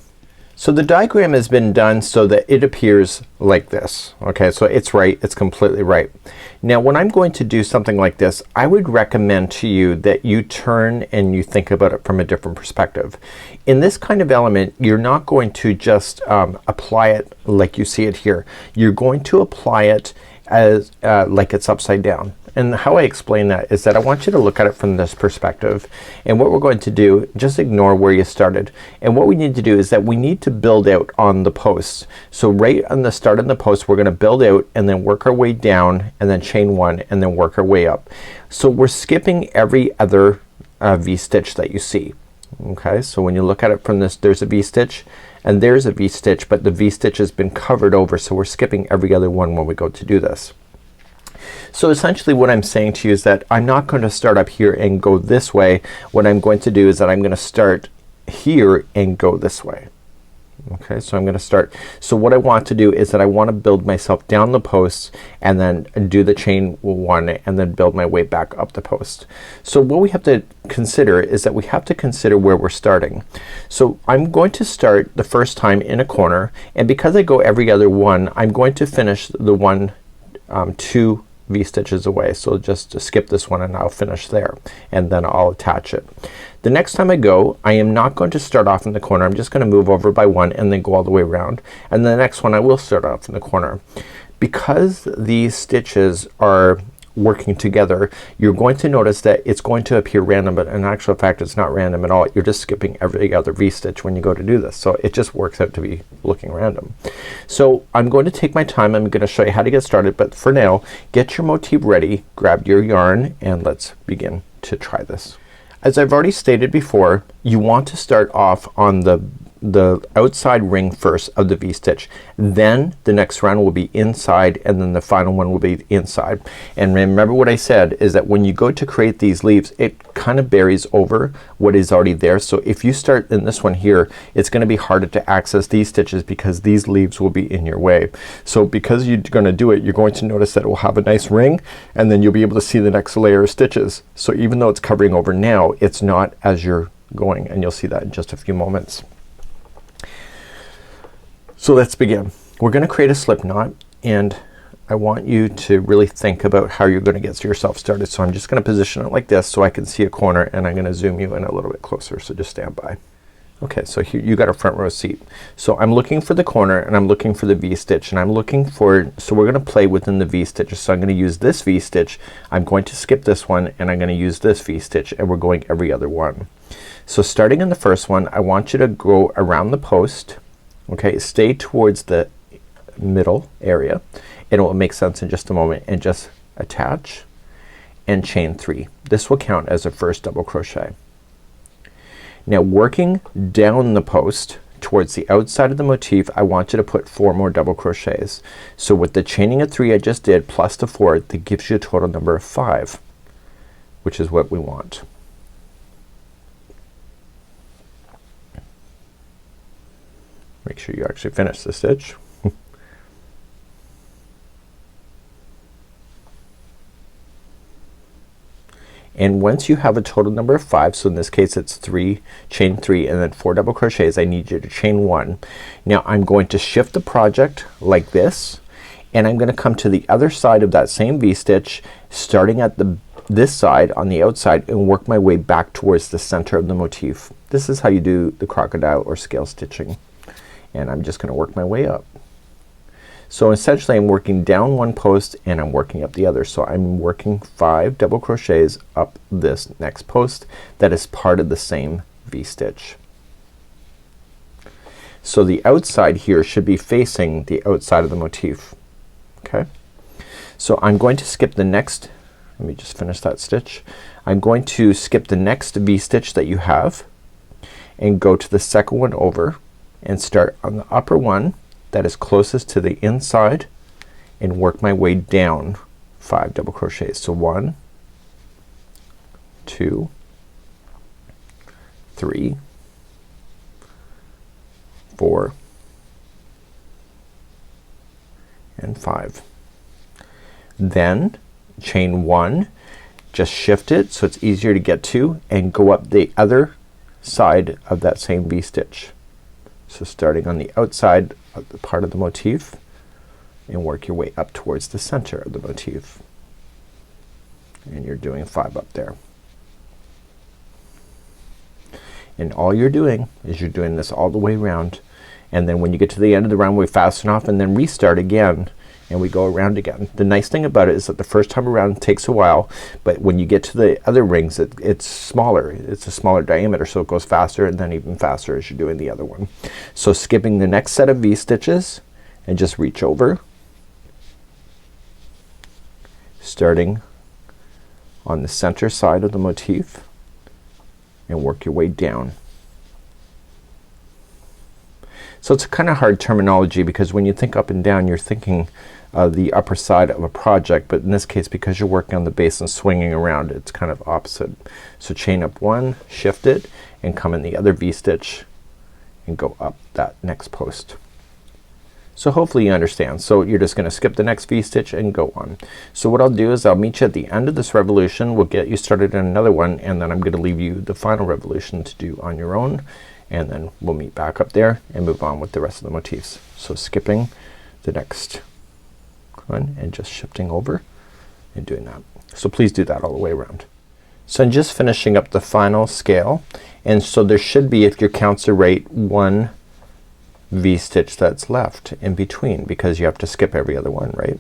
So the diagram has been done so that it appears like this. Okay, so it's right, it's completely right. Now when I'm going to do something like this, I would recommend to you that you turn and you think about it from a different perspective. In this kind of element, you're not going to just apply it like you see it here. You're going to apply it as like it's upside down. And how I explain that is that I want you to look at it from this perspective, and what we're going to do, just ignore where you started, and what we need to do is that we need to build out on the posts. So right on the start of the post we're gonna build out and then work our way down and then chain 1 and then work our way up. So we're skipping every other V-stitch that you see. Okay, so when you look at it from this, there's a V-stitch and there's a V-stitch, but the V-stitch has been covered over, so we're skipping every other one when we go to do this. So essentially what I'm saying to you is that I'm not going to start up here and go this way. What I'm going to do is that I'm gonna start here and go this way. Okay, so I'm gonna start. So what I want to do is that I want to build myself down the posts and then do the chain 1 and then build my way back up the post. So what we have to consider is that we have to consider where we're starting. So I'm going to start the first time in a corner, and because I go every other one, I'm going to finish the one 2 V-stitches away. So just skip this one and I'll finish there and then I'll attach it. The next time I go, I am not going to start off in the corner. I'm just gonna move over by 1 and then go all the way around, and the next one I will start off in the corner. Because these stitches are working together, you're going to notice that it's going to appear random, but in actual fact it's not random at all. You're just skipping every other V-stitch when you go to do this. So it just works out to be looking random. So I'm going to take my time. I'm gonna show you how to get started, but for now get your motif ready, grab your yarn, and let's begin to try this. As I've already stated before, you want to start off on the outside ring first of the V-stitch, then the next round will be inside, and then the final one will be inside. And remember what I said is that when you go to create these leaves, it kind of buries over what is already there. So if you start in this one here, it's gonna be harder to access these stitches because these leaves will be in your way. So because you're gonna do it, you're going to notice that it will have a nice ring, and then you'll be able to see the next layer of stitches. So even though it's covering over now, it's not as you're going, and you'll see that in just a few moments. So let's begin. We're gonna create a slip knot, and I want you to really think about how you're gonna get yourself started. So I'm just gonna position it like this so I can see a corner, and I'm gonna zoom you in a little bit closer, so just stand by. Okay, so here you got a front row seat. So I'm looking for the corner and I'm looking for the V-stitch, and I'm looking for, so we're gonna play within the V-stitches. So I'm gonna use this V-stitch, I'm going to skip this one, and I'm gonna use this V-stitch, and we're going every other one. So starting in the first one, I want you to go around the post. Okay, stay towards the middle area, and it will make sense in just a moment, and just attach and chain 3. This will count as a first double crochet. Now working down the post towards the outside of the motif, I want you to put 4 more double crochets. So with the chaining of 3 I just did plus the 4, that gives you a total number of 5, which is what we want. Make sure you actually finish the stitch. And once you have a total number of 5, so in this case it's 3, chain 3, and then 4 double crochets, I need you to chain 1. Now I'm going to shift the project like this, and I'm gonna come to the other side of that same V-stitch, starting at this side on the outside, and work my way back towards the center of the motif. This is how you do the crocodile or scale stitching. And I'm just gonna work my way up. So essentially I'm working down one post and I'm working up the other. So I'm working 5 double crochets up this next post that is part of the same V-stitch. So the outside here should be facing the outside of the motif. Okay, so I'm going to skip the next, let me just finish that stitch. I'm going to skip the next V-stitch that you have and go to the second one over, and start on the upper one that is closest to the inside and work my way down 5 double crochets. So 1, 2, 3, 4, and 5. Then chain 1, just shift it so it's easier to get to, and go up the other side of that same V-stitch. So starting on the outside of the part of the motif and work your way up towards the center of the motif, and you're doing 5 up there. And all you're doing is you're doing this all the way around, and then when you get to the end of the round we fasten off and then restart again and we go around again. The nice thing about it is that the first time around it takes a while, but when you get to the other rings it's smaller. It's a smaller diameter, so it goes faster and then even faster as you're doing the other one. So skipping the next set of V-stitches and just reach over, starting on the center side of the motif, and work your way down. So it's kind of hard terminology because when you think up and down you're thinking the upper side of a project, but in this case because you're working on the base and swinging around it's kind of opposite. So chain up 1, shift it, and come in the other V-stitch and go up that next post. So hopefully you understand. So you're just gonna skip the next V-stitch and go on. So what I'll do is I'll meet you at the end of this revolution. We'll get you started in another one, and then I'm gonna leave you the final revolution to do on your own, and then we'll meet back up there and move on with the rest of the motifs. So skipping the next one and just shifting over and doing that. So please do that all the way around. So I'm just finishing up the final scale, and so there should be, if your counts are right, 1 V-stitch that's left in between because you have to skip every other one, right?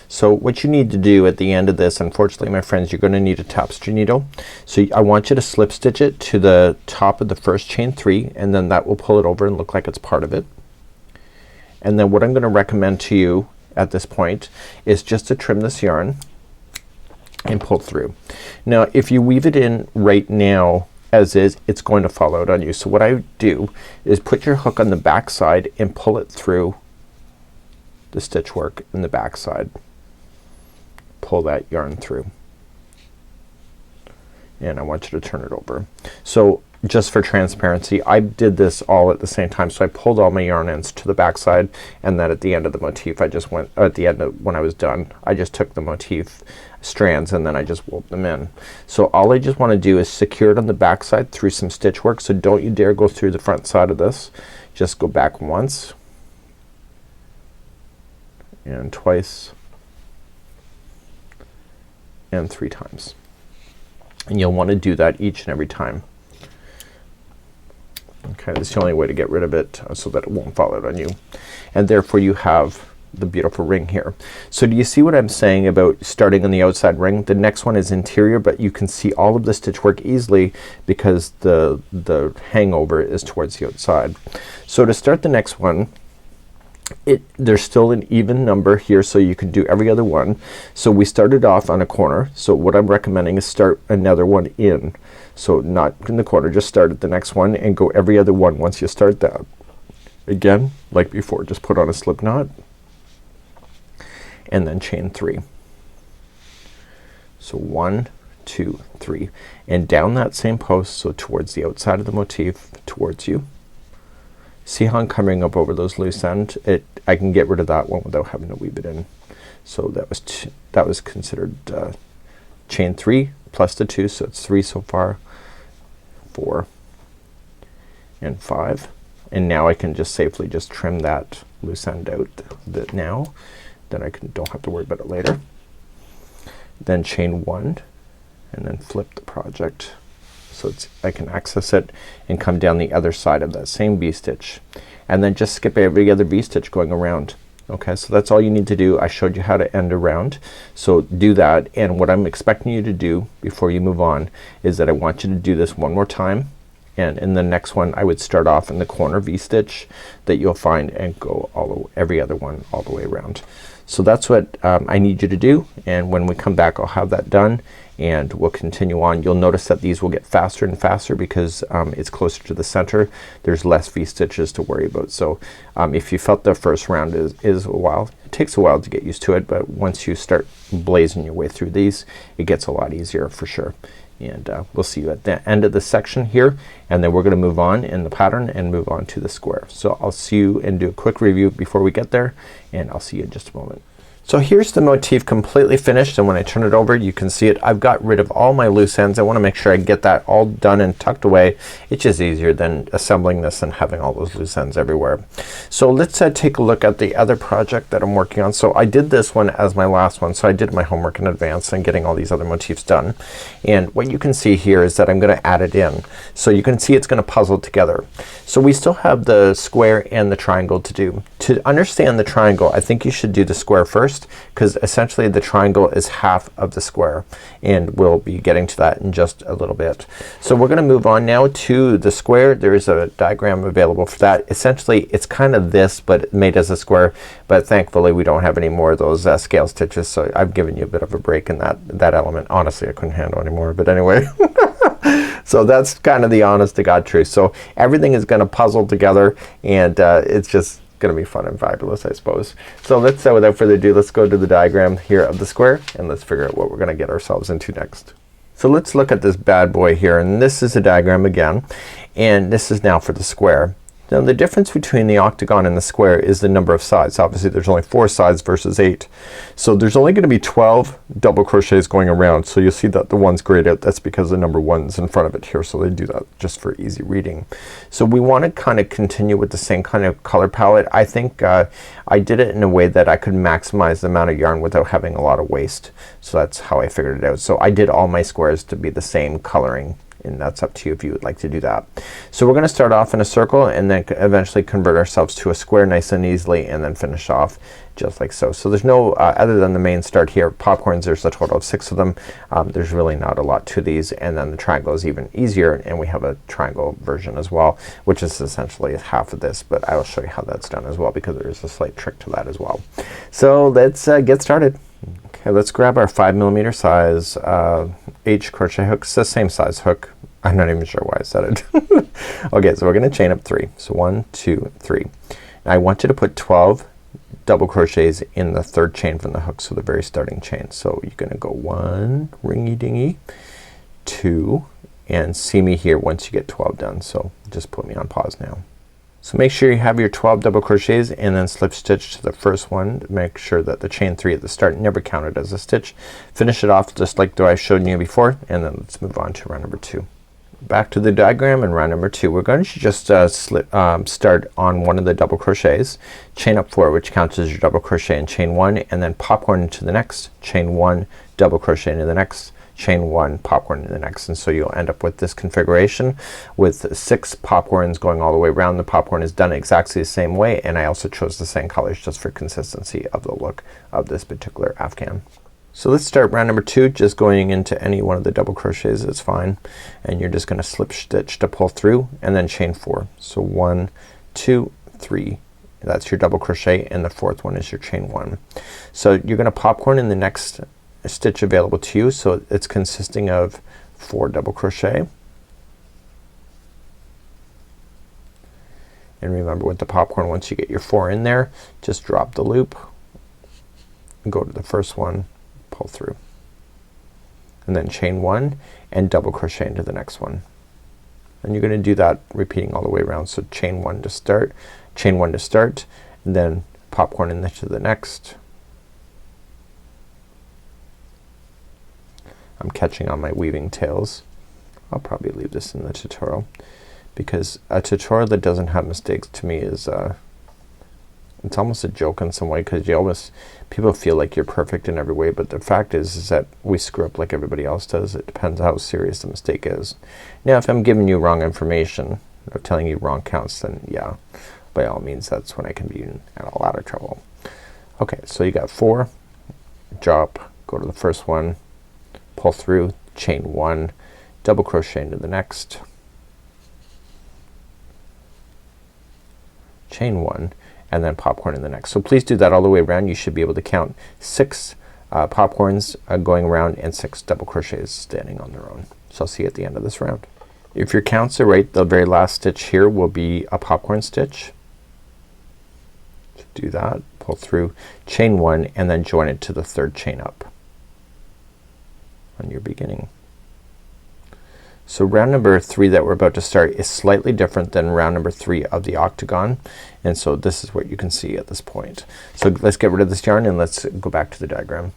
So what you need to do at the end of this, unfortunately my friends, you're gonna need a tapestry needle. So I want you to slip stitch it to the top of the first chain 3, and then that will pull it over and look like it's part of it. And then what I'm gonna recommend to you at this point is just to trim this yarn and pull through. Now if you weave it in right now as is, it's going to fall out on you. So what I do is put your hook on the back side and pull it through the stitch work in the back side. Pull that yarn through, and I want you to turn it over. So just for transparency, I did this all at the same time. So I pulled all my yarn ends to the back side, and then at the end of the motif I just went, at the end of when I was done, I just took the motif strands and then I just wove them in. So all I just want to do is secure it on the back side through some stitch work. So don't you dare go through the front side of this. Just go back once and twice and 3 times, and you'll want to do that each and every time. Okay, that's the only way to get rid of it so that it won't fall out on you, and therefore you have the beautiful ring here. So do you see what I'm saying about starting on the outside ring? The next one is interior, but you can see all of the stitch work easily because the hangover is towards the outside. So to start the next one, there's still an even number here, so you can do every other one. So we started off on a corner, so what I'm recommending is start another one in. So not in the corner, just start at the next one and go every other one once you start that. Again, like before, just put on a slip knot and then chain 3. So 1, 2, 3, and down that same post, so towards the outside of the motif towards you. See how I'm coming up over those loose ends? I can get rid of that one without having to weave it in. So that was considered chain 3 plus the 2, so it's 3 so far, 4 and 5, and now I can just safely just trim that loose end out now. Then I don't have to worry about it later. Then chain 1 and then flip the project so I can access it and come down the other side of that same V-stitch, and then just skip every other V-stitch going around. Okay, so that's all you need to do. I showed you how to end around, so do that. And what I'm expecting you to do before you move on is that I want you to do this one more time and in the next one I would start off in the corner V-stitch that you'll find and go every other one all the way around. So that's what I need you to do, and when we come back I'll have that done and we'll continue on. You'll notice that these will get faster and faster because it's closer to the center. There's less V-stitches to worry about. So if you felt the first round is a while, it takes a while to get used to it, but once you start blazing your way through these it gets a lot easier for sure. And we'll see you at the end of the section here, and then we're gonna move on in the pattern and move on to the square. So I'll see you and do a quick review before we get there, and I'll see you in just a moment. So here's the motif completely finished, and when I turn it over you can see it. I've got rid of all my loose ends. I wanna make sure I get that all done and tucked away. It's just easier than assembling this and having all those loose ends everywhere. So let's take a look at the other project that I'm working on. So I did this one as my last one, so I did my homework in advance and getting all these other motifs done. And what you can see here is that I'm gonna add it in. So you can see it's gonna puzzle together. So we still have the square and the triangle to do. To understand the triangle I think you should do the square first, because essentially the triangle is half of the square, and we'll be getting to that in just a little bit. So we're gonna move on now to the square. There is a diagram available for that. Essentially it's kind of this but made as a square, but thankfully we don't have any more of those scale stitches, so I've given you a bit of a break in that element. Honestly I couldn't handle anymore, but anyway. So that's kind of the honest to God truth. So everything is gonna puzzle together, and it's just gonna be fun and fabulous, I suppose. So let's without further ado, let's go to the diagram here of the square and let's figure out what we're gonna get ourselves into next. So let's look at this bad boy here, and this is a diagram again, and this is now for the square. Now the difference between the octagon and the square is the number of sides. Obviously there's only 4 sides versus 8. So there's only gonna be 12 double crochets going around. So you'll see that the one's grayed out. That's because the number 1's in front of it here. So they do that just for easy reading. So we want to kind of continue with the same kind of color palette. I think I did it in a way that I could maximize the amount of yarn without having a lot of waste. So that's how I figured it out. So I did all my squares to be the same coloring, and that's up to you if you would like to do that. So we're gonna start off in a circle and then eventually convert ourselves to a square nice and easily, and then finish off just like so. So there's no other than the main start here, popcorns, there's a total of 6 of them. There's really not a lot to these, and then the triangle is even easier, and we have a triangle version as well, which is essentially half of this, but I will show you how that's done as well because there is a slight trick to that as well. So let's get started. Okay, let's grab our 5mm size H crochet hook. It's the same size hook. I'm not even sure why I said it. Okay, so we're gonna chain up 3. So 1, 2, 3. Now I want you to put 12 double crochets in the 3rd chain from the hook, so the very starting chain. So you're gonna go 1 ringy dingy, 2, and see me here once you get 12 done. So just put me on pause now. So make sure you have your 12 double crochets and then slip stitch to the first one to make sure that the chain 3 at the start never counted as a stitch. Finish it off just like I showed you before, and then let's move on to round number 2. Back to the diagram and round number 2. We're going to just start on one of the double crochets, chain up 4, which counts as your double crochet, and chain 1, and then popcorn into the next, chain 1, double crochet into the next, chain 1, popcorn into the next, and so you'll end up with this configuration with 6 popcorns going all the way around. The popcorn is done exactly the same way, and I also chose the same colors just for consistency of the look of this particular Afghan. So let's start round number 2, just going into any one of the double crochets is fine, and you're just gonna slip stitch to pull through and then chain 4. So 1, 2, 3, that's your double crochet, and the 4th one is your chain 1. So you're gonna popcorn in the next stitch available to you, so it's consisting of 4 double crochet, and remember with the popcorn, once you get your 4 in there, just drop the loop, go to the first one, pull through, and then chain 1 and double crochet into the next one, and you're gonna do that repeating all the way around. So chain 1 to start, chain 1 to start, and then popcorn into the next. I'm catching on my weaving tails. I'll probably leave this in the tutorial because a tutorial that doesn't have mistakes to me is it's almost a joke in some way, because people feel like you're perfect in every way, but the fact is that we screw up like everybody else does. It depends how serious the mistake is. Now if I'm giving you wrong information or telling you wrong counts, then yeah, by all means that's when I can be in a lot of trouble. Okay, so you got 4, drop, go to the first one, pull through, chain 1, double crochet into the next, chain 1, and then popcorn in the next. So please do that all the way around. You should be able to count 6 popcorns going around and 6 double crochets standing on their own. So I'll see you at the end of this round. If your counts are right, the very last stitch here will be a popcorn stitch. So do that, pull through, chain 1, and then join it to the 3rd chain up on your beginning. So round number 3 that we're about to start is slightly different than round number 3 of the octagon, and so this is what you can see at this point. So let's get rid of this yarn and let's go back to the diagram.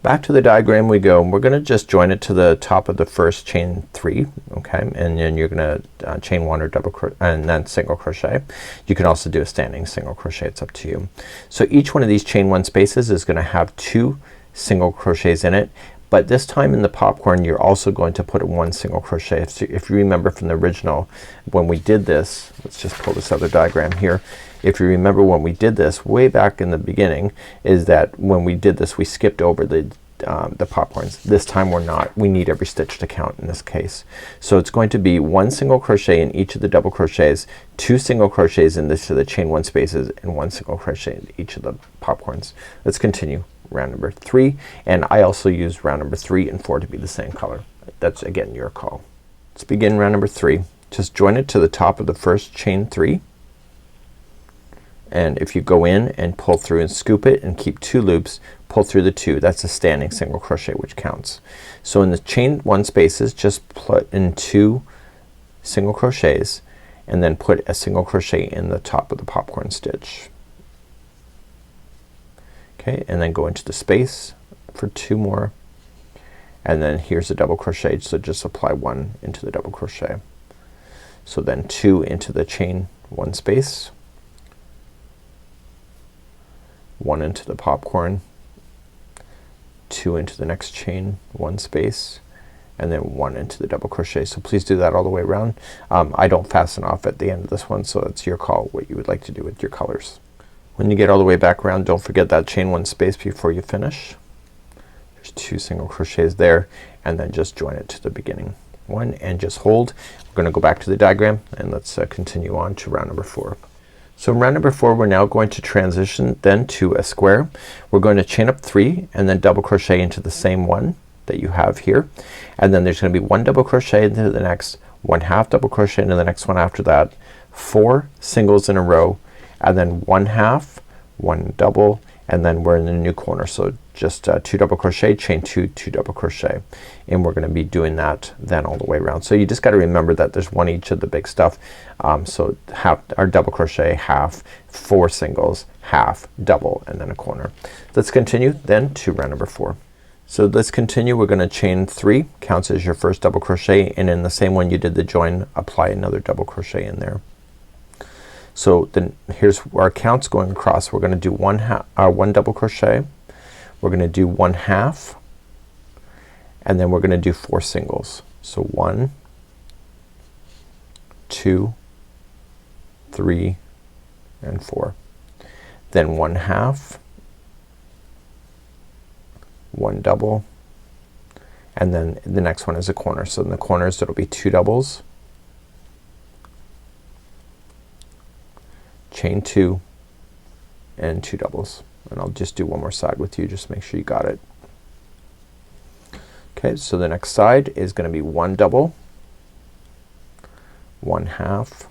Back to the diagram we go, and we're gonna just join it to the top of the first chain 3, okay, and then you're gonna chain 1 or double crochet and then single crochet. You can also do a standing single crochet, it's up to you. So each one of these chain 1 spaces is gonna have 2 single crochets in it, but this time in the popcorn you're also going to put in 1 single crochet. If you remember from the original when we did this, let's just pull this other diagram here. If you remember when we did this way back in the beginning, is that when we did this we skipped over the popcorns. This time we're not. We need every stitch to count in this case. So it's going to be 1 single crochet in each of the double crochets, 2 single crochets in this to the chain 1 spaces, and 1 single crochet in each of the popcorns. Let's continue round number 3, and I also use round number 3 and 4 to be the same color. That's again your call. Let's begin round number 3. Just join it to the top of the first chain 3, and if you go in and pull through and scoop it and keep 2 loops, pull through the 2. That's a standing single crochet which counts. So in the chain 1 spaces just put in 2 single crochets and then put a single crochet in the top of the popcorn stitch. Okay, and then go into the space for 2 more, and then here's a double crochet, so just apply 1 into the double crochet. So then 2 into the chain 1 space, 1 into the popcorn, 2 into the next chain 1 space, and then 1 into the double crochet. So please do that all the way around. I don't fasten off at the end of this one, so it's your call what you would like to do with your colors. When you get all the way back around, don't forget that chain 1 space before you finish. There's 2 single crochets there, and then just join it to the beginning 1 and just hold. We're gonna go back to the diagram and let's continue on to round number 4. So in round number 4 we're now going to transition then to a square. We're going to chain up 3 and then double crochet into the same one that you have here, and then there's gonna be 1 double crochet into the next, 1 half double crochet into the next one after that, 4 singles in a row, and then 1 half, 1 double, and then we're in the new corner. So just 2 double crochet, chain 2, 2 double crochet, and we're gonna be doing that then all the way around. So you just gotta remember that there's 1 each of the big stuff. So half our double crochet, half, 4 singles, half, double, and then a corner. Let's continue then to round number 4. So let's continue. We're gonna chain 3, counts as your first double crochet, and in the same one you did the join, apply another double crochet in there. So then here's our counts going across. We're gonna do 1 double crochet, we're gonna do 1 half, and then we're gonna do 4 singles. So 1, 2, 3, and 4. Then 1 half, 1 double, and then the next one is a corner. So in the corners it'll be 2 doubles, chain 2, and 2 doubles, and I'll just do one more side with you, just make sure you got it. Okay, so the next side is gonna be 1 double, 1 half,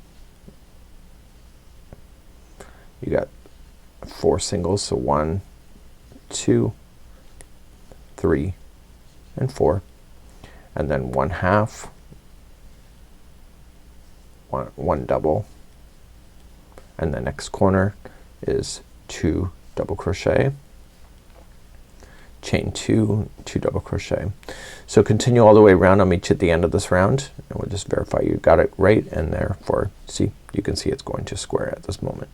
you got 4 singles, so 1, 2, 3, and 4, and then 1 half, 1 double, and the next corner is 2 double crochet, chain 2, 2 double crochet. So continue all the way around. I'll meet you at the end of this round and we'll just verify you got it right, and therefore see, you can see it's going to square at this moment.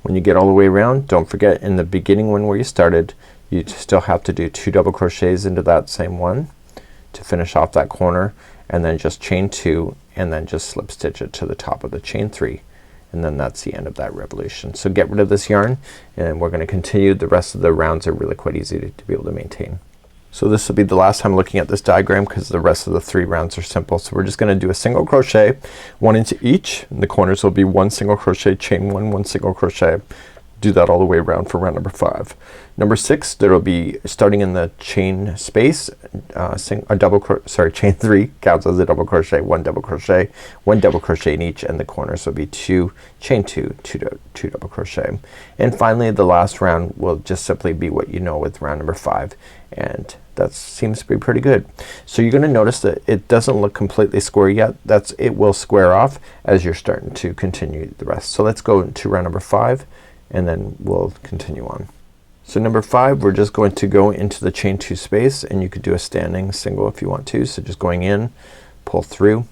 When you get all the way around, don't forget in the beginning one where you started, you still have to do 2 double crochets into that same one to finish off that corner, and then just chain 2 and then just slip stitch it to the top of the chain 3, and then that's the end of that revolution. So get rid of this yarn and we're gonna continue. The rest of the rounds are really quite easy to be able to maintain. So this will be the last time looking at this diagram because the rest of the 3 rounds are simple. So we're just gonna do a single crochet, 1 into each, and the corners will be 1 single crochet, chain 1, 1 single crochet. Do that all the way around for round number 5. Number 6, there will be starting in the chain space, chain 3 counts as a double crochet, 1 double crochet, 1 double crochet in each, and the corners will be 2 chain 2, 2 double crochet. And finally the last round will just simply be what you know with round number 5, and that seems to be pretty good. So you're gonna notice that it doesn't look completely square yet. It will square off as you're starting to continue the rest. So let's go to round number 5 and then we'll continue on. So number 5, we're just going to go into the chain 2 space, and you could do a standing single if you want to. So just going in, pull through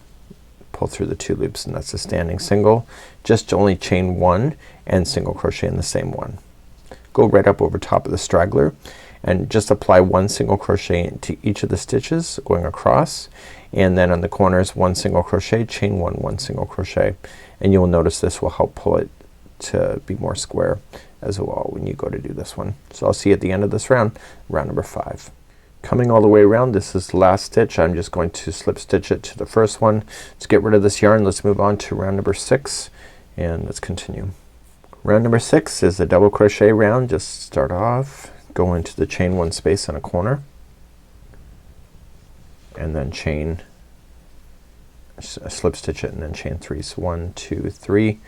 the 2 loops, and that's a standing single. Just only chain 1 and single crochet in the same one. Go right up over top of the straggler and just apply 1 single crochet into each of the stitches going across, and then on the corners 1 single crochet, chain 1, 1 single crochet, and you'll notice this will help pull it to be more square as well when you go to do this one. So I'll see you at the end of this round, round number 5. Coming all the way around, this is the last stitch. I'm just going to slip stitch it to the first one. Let's get rid of this yarn. Let's move on to round number 6 and let's continue. Round number 6 is a double crochet round. Just start off, go into the chain 1 space in a corner, and then chain, slip stitch it, and then chain 3. So 1, 2, 3,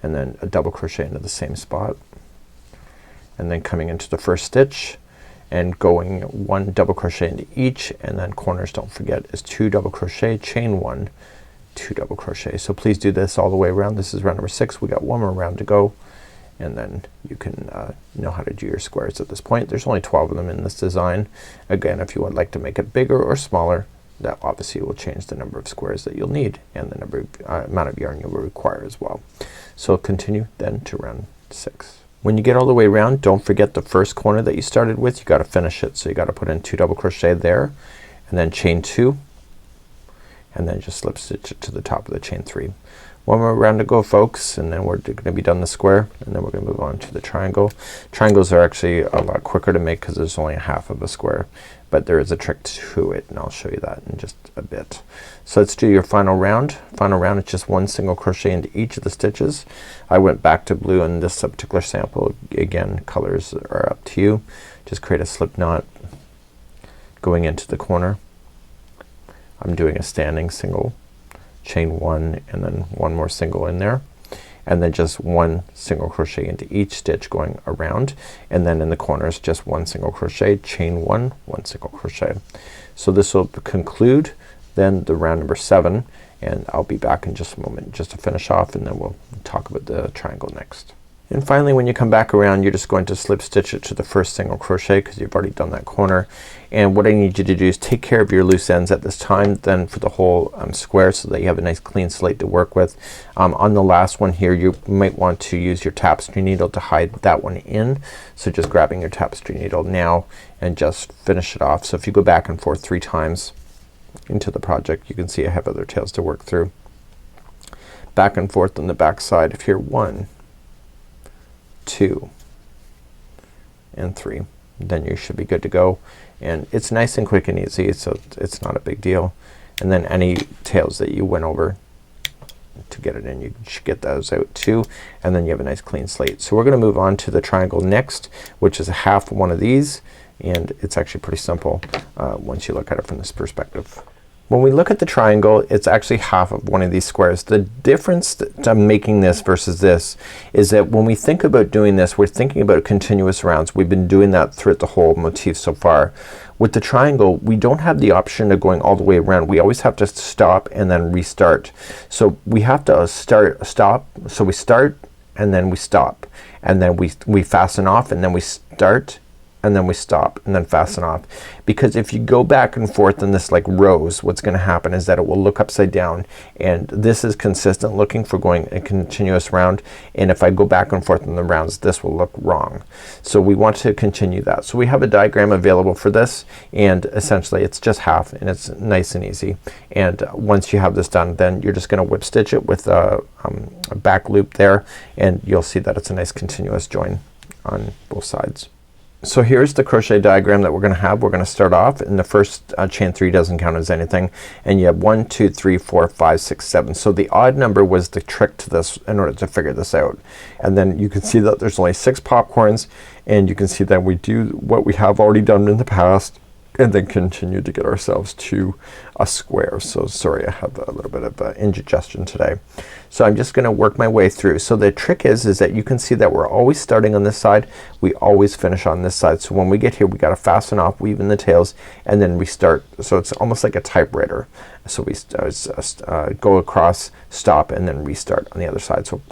and then a double crochet into the same spot, and then coming into the first stitch and going 1 double crochet into each, and then corners, don't forget, is 2 double crochet, chain 1, 2 double crochet. So please do this all the way around. This is round number 6. We got 1 more round to go, and then you can know how to do your squares at this point. There's only 12 of them in this design. Again, if you would like to make it bigger or smaller, that obviously will change the number of squares that you'll need and the number of amount of yarn you'll require as well. So continue then to round 6. When you get all the way around, don't forget the first corner that you started with. You gotta finish it. So you gotta put in 2 double crochet there, and then chain 2, and then just slip stitch it to the top of the chain 3. 1 more round to go, folks, and then we're gonna be done the square, and then we're gonna move on to the triangle. Triangles are actually a lot quicker to make because there's only a half of a square, but there is a trick to it, and I'll show you that in just a bit. So let's do your final round. Final round is just 1 single crochet into each of the stitches. I went back to blue in this particular sample. Again, colors are up to you. Just create a slip knot going into the corner. I'm doing a standing single, chain 1, and then 1 more single in there, and then just 1 single crochet into each stitch going around, and then in the corners just 1 single crochet, chain 1, 1 single crochet. So this will conclude then the round number 7, and I'll be back in just a moment just to finish off, and then we'll talk about the triangle next. And finally, when you come back around, you're just going to slip stitch it to the first single crochet because you've already done that corner. And what I need you to do is take care of your loose ends at this time then for the whole square, so that you have a nice clean slate to work with. On the last one here, you might want to use your tapestry needle to hide that one in. So just grabbing your tapestry needle now and just finish it off. So if you go back and forth 3 times into the project, you can see I have other tails to work through. Back and forth on the back side of here, 1, 2, and 3. Then you should be good to go, and it's nice and quick and easy, so it's not a big deal. And then any tails that you went over to get it in, you should get those out too, and then you have a nice clean slate. So we're gonna move on to the triangle next, which is a half one of these, and it's actually pretty simple once you look at it from this perspective. When we look at the triangle, it's actually half of one of these squares. The difference that I'm making this versus this is that when we think about doing this, we're thinking about continuous rounds. We've been doing that throughout the whole motif so far. With the triangle, we don't have the option of going all the way around. We always have to stop and then restart. So we have to stop. So we start and then we stop, and then we fasten off, and then we start, and then we stop, and then fasten off. Because if you go back and forth in this like rows, what's gonna happen is that it will look upside down, and this is consistent looking for going a continuous round, and if I go back and forth in the rounds, this will look wrong. So we want to continue that. So we have a diagram available for this, and essentially it's just half, and it's nice and easy. And once you have this done, then you're just gonna whip stitch it with a back loop there, and you'll see that it's a nice continuous join on both sides. So here's the crochet diagram that we're gonna have. We're gonna start off and the first chain 3 doesn't count as anything, and you have 1 2 3 4 5 6 7. So the odd number was the trick to this in order to figure this out. And then you can see that there's only 6 popcorns, and you can see that we do what we have already done in the past and then continue to get ourselves to a square. So sorry, I have a little bit of indigestion today. So I'm just gonna work my way through. So the trick is that you can see that we're always starting on this side, we always finish on this side. So when we get here we gotta fasten off, weave in the tails, and then we start. So it's almost like a typewriter. So we go across, stop, and then restart on the other side. So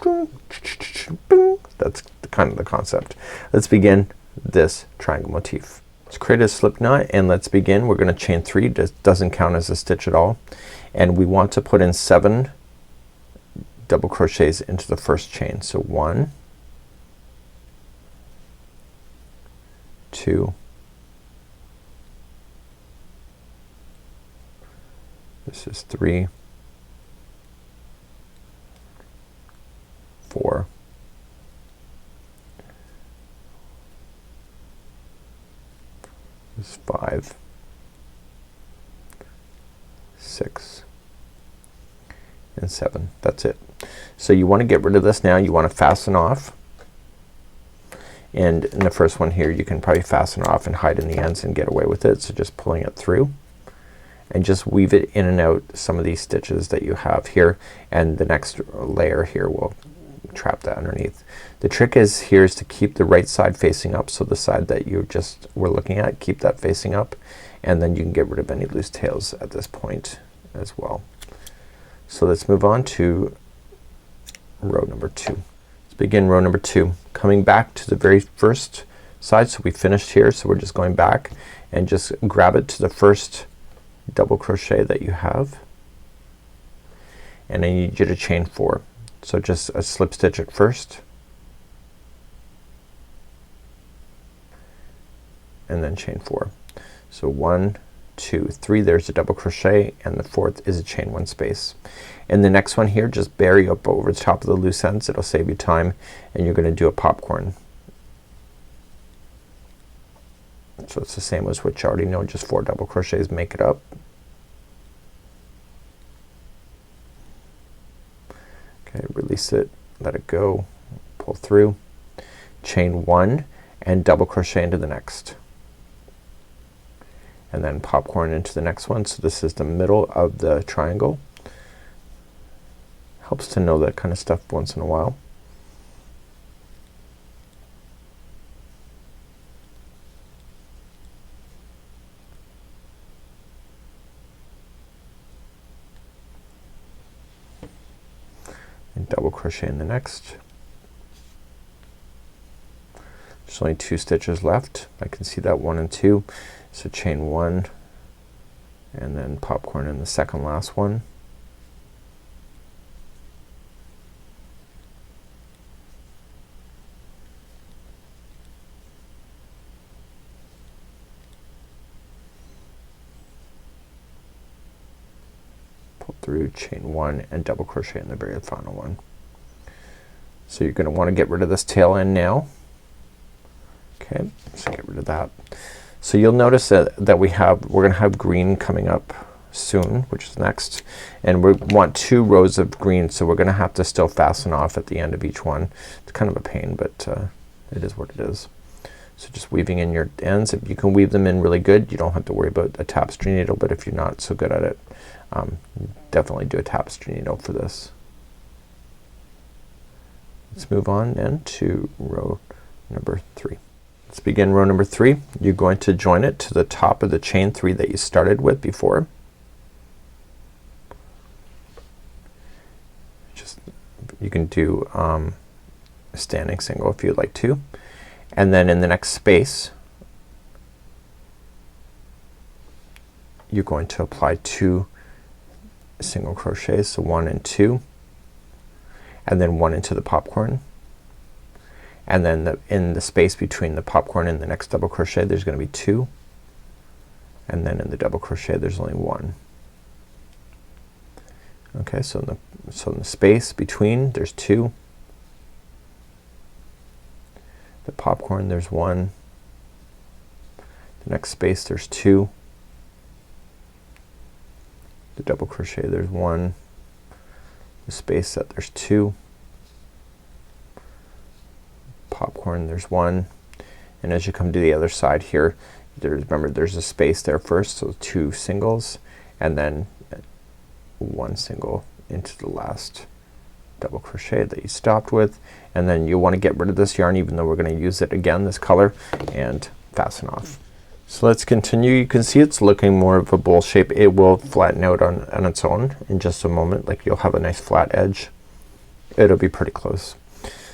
that's kind of the concept. Let's begin this triangle motif. Let's create a slip knot and let's begin. We're gonna chain 3. Doesn't count as a stitch at all, and we want to put in 7 double crochets into the first chain. So 1 2, this is 3 4 this is 5 6 and 7. That's it. So you want to get rid of this now. You want to fasten off, and in the first one here you can probably fasten off and hide in the ends and get away with it. So just pulling it through and just weave it in and out some of these stitches that you have here, and the next layer here will trap that underneath. The trick is here is to keep the right side facing up. So the side that you just were looking at, keep that facing up, and then you can get rid of any loose tails at this point as well. So let's move on to row number 2. Let's begin row number 2, coming back to the very first side. So we finished here, so we're just going back and just grab it to the first double crochet that you have, and I need you to chain 4. So just a slip stitch at first, and then chain 4. So 1 2 3, there's a double crochet, and the 4th is a chain 1 space. In the next one here, just bury up over the top of the loose ends. It'll save you time, and you're gonna do a popcorn. So it's the same as what you already know, just 4 double crochets make it up. Okay, release it, let it go, pull through, chain 1 and double crochet into the next, and then popcorn into the next one. So this is the middle of the triangle. Helps to know that kind of stuff once in a while. And double crochet in the next. There's only 2 stitches left. I can see that 1 and 2. So chain 1 and then popcorn in the second last one. Pull through, chain 1 and double crochet in the very final one. So you're gonna want to get rid of this tail end now. Okay, so get rid of that. So you'll notice that we're gonna have green coming up soon, which is next, and we want 2 rows of green, so we're gonna have to still fasten off at the end of each one. It's kind of a pain, but it is what it is. So just weaving in your ends. If you can weave them in really good, you don't have to worry about a tapestry needle, but if you're not so good at it, definitely do a tapestry needle for this. Let's move on then to row number 3. Let's begin row number 3. You're going to join it to the top of the chain 3 that you started with before. Just you can do a standing single if you'd like to, and then in the next space you're going to apply 2 single crochets, so 1 and 2, and then 1 into the popcorn, and then in the space between the popcorn and the next double crochet there's going to be 2, and then in the double crochet there's only 1. Okay, so in the space between there's 2, the popcorn there's 1, The next space there's 2. The double crochet there's 1. The space set there's 2. Popcorn there's 1. And as you come to the other side here, remember there's a space there first, so 2 singles and then 1 single into the last double crochet that you stopped with, and then you want to get rid of this yarn even though we're going to use it again, this color, and fasten off. So let's continue. You can see it's looking more of a bowl shape. It will flatten out on its own in just a moment. Like you'll have a nice flat edge. It'll be pretty close.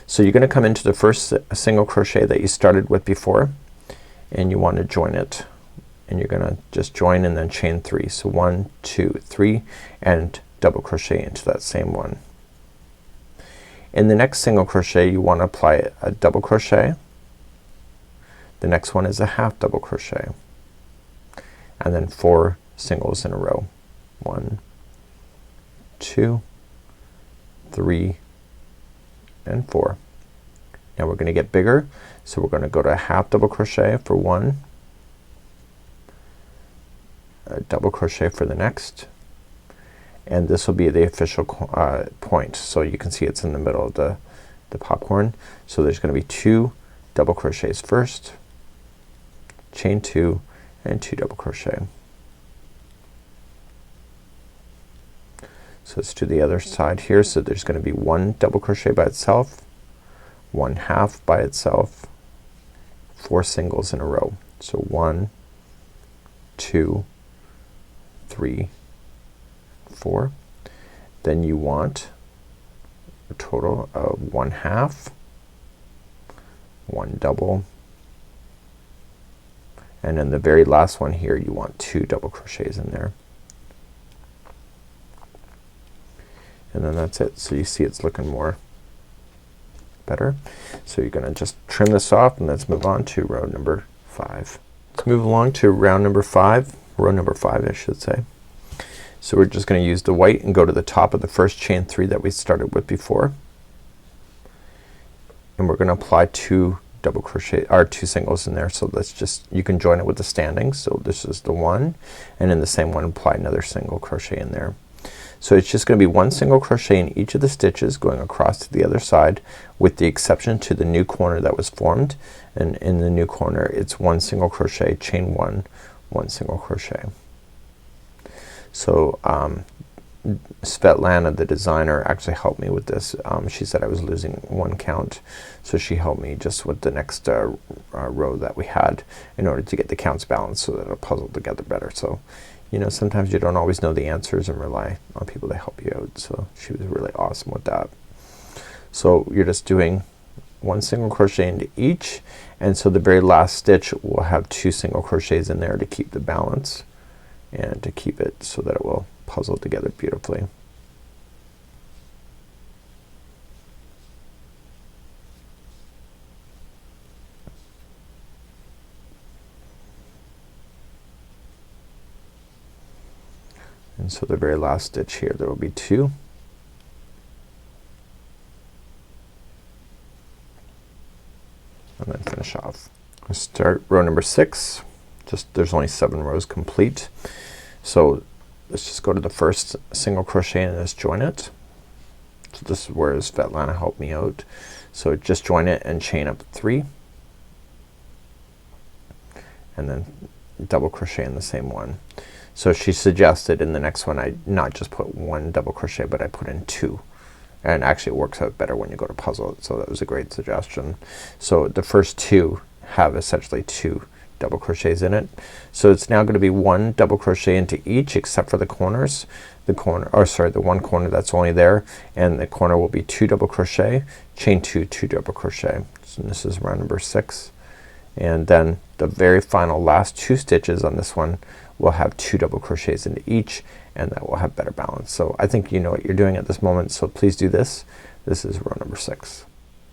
So you're gonna come into the first single crochet that you started with before, and you want to join it, and you're gonna just join and then chain 3. So 1, 2, 3, and double crochet into that same one. In the next single crochet you want to apply a double crochet. The next one is a half double crochet, and then 4 singles in a row. 1, 2, 3, and 4. Now we're gonna get bigger, so we're gonna go to a half double crochet for 1, a double crochet for the next, and this will be the official point. So you can see it's in the middle of the popcorn. So there's gonna be 2 double crochets first, chain 2, and 2 double crochet. So let's do the other side here. So there's gonna be 1 double crochet by itself, 1 half by itself, 4 singles in a row. So 1, 2, 3, 4. Then you want a total of 1 half, 1 double, and then the very last one here you want 2 double crochets in there. And then that's it. So you see it's looking more better. So you're gonna just trim this off, and let's move on to row number 5. Let's move along to row number 5 I should say. So we're just gonna use the white and go to the top of the first chain 3 that we started with before, and we're gonna apply 2 double crochet or 2 singles in there. So let's just, you can join it with the standing. So this is the 1, and in the same one apply another single crochet in there. So it's just gonna be 1 single crochet in each of the stitches going across to the other side, with the exception to the new corner that was formed. And in the new corner it's 1 single crochet, chain 1, 1 single crochet. So Svetlana, the designer, actually helped me with this. She said I was losing 1 count, so she helped me just with the next row that we had in order to get the counts balanced so that it'll puzzle together better. So you know, sometimes you don't always know the answers and rely on people to help you out. So she was really awesome with that. So you're just doing 1 single crochet into each, and so the very last stitch will have 2 single crochets in there to keep the balance and to keep it so that it will puzzle together beautifully. And so the very last stitch here there will be 2. And then finish off. Let's start row number 6. Just, there's only 7 rows complete. So let's just go to the first single crochet and just join it. So this is where Svetlana helped me out. So just join it and chain up 3, and then double crochet in the same one. So she suggested in the next one I not just put 1 double crochet, but I put in 2, and actually it works out better when you go to puzzle it. So that was a great suggestion. So the first 2 have essentially 2 double crochets in it. So it's now gonna be 1 double crochet into each except for the corners. The one corner that's only there, and the corner will be 2 double crochet, chain 2, 2 double crochet. So this is round number 6, and then the very final last 2 stitches on this one will have 2 double crochets into each, and that will have better balance. So I think you know what you're doing at this moment, so please do this. This is row number 6.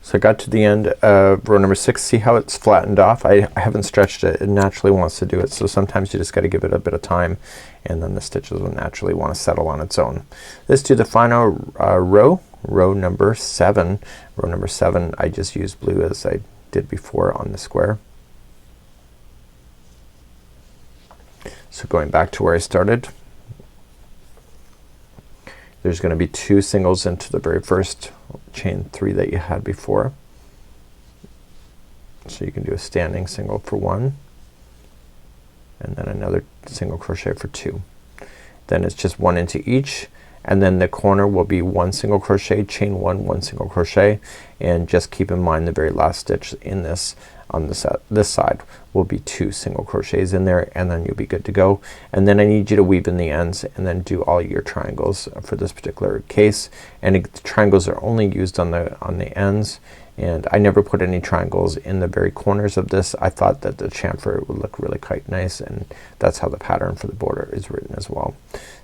So I got to the end of row number 6. See how it's flattened off? I haven't stretched it. It naturally wants to do it. So sometimes you just got to give it a bit of time, and then the stitches will naturally want to settle on its own. Let's do the final row number 7. Row number 7 I just used blue as I did before on the square. So going back to where I started, there's gonna be 2 singles into the very first chain 3 that you had before. So you can do a standing single for 1 and then another single crochet for 2. Then it's just 1 into each, and then the corner will be 1 single crochet, chain 1, 1 single crochet, and just keep in mind the very last stitch in this on this side will be 2 single crochets in there, and then you'll be good to go. And then I need you to weave in the ends and then do all your triangles for this particular case, and the triangles are only used on the ends, and I never put any triangles in the very corners of this. I thought that the chamfer would look really quite nice, and that's how the pattern for the border is written as well.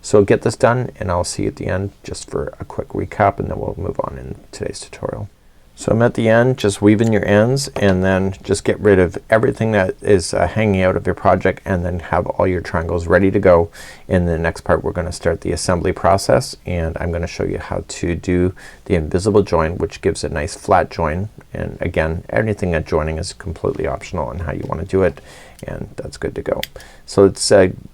So get this done and I'll see you at the end just for a quick recap, and then we'll move on in today's tutorial. So I'm at the end, just weave in your ends and then just get rid of everything that is hanging out of your project, and then have all your triangles ready to go. In the next part we're gonna start the assembly process, and I'm gonna show you how to do the invisible join, which gives a nice flat join. And again, anything at joining is completely optional on how you wanna do it, and that's good to go. So let's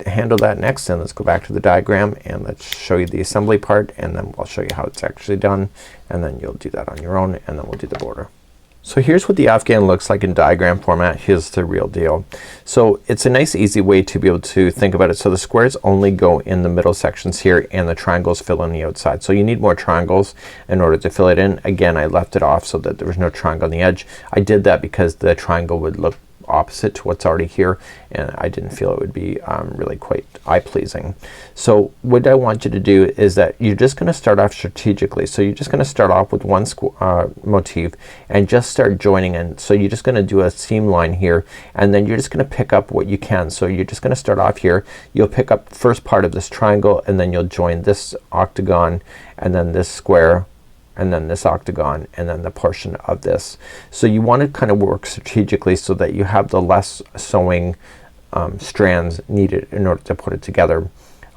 handle that next, and let's go back to the diagram and let's show you the assembly part, and then I'll show you how it's actually done, and then you'll do that on your own, and then we'll do the border. So here's what the Afghan looks like in diagram format. Here's the real deal. So it's a nice easy way to be able to think about it. So the squares only go in the middle sections here, and the triangles fill in the outside. So you need more triangles in order to fill it in. Again, I left it off so that there was no triangle on the edge. I did that because the triangle would look opposite to what's already here, and I didn't feel it would be really quite eye-pleasing. So what I want you to do is that you're just gonna start off strategically. So you're just gonna start off with one motif and just start joining in. So you're just gonna do a seam line here, and then you're just gonna pick up what you can. So you're just gonna start off here. You'll pick up the first part of this triangle, and then you'll join this octagon, and then this square, and then this octagon, and then the portion of this. So you want to kind of work strategically so that you have the less sewing strands needed in order to put it together.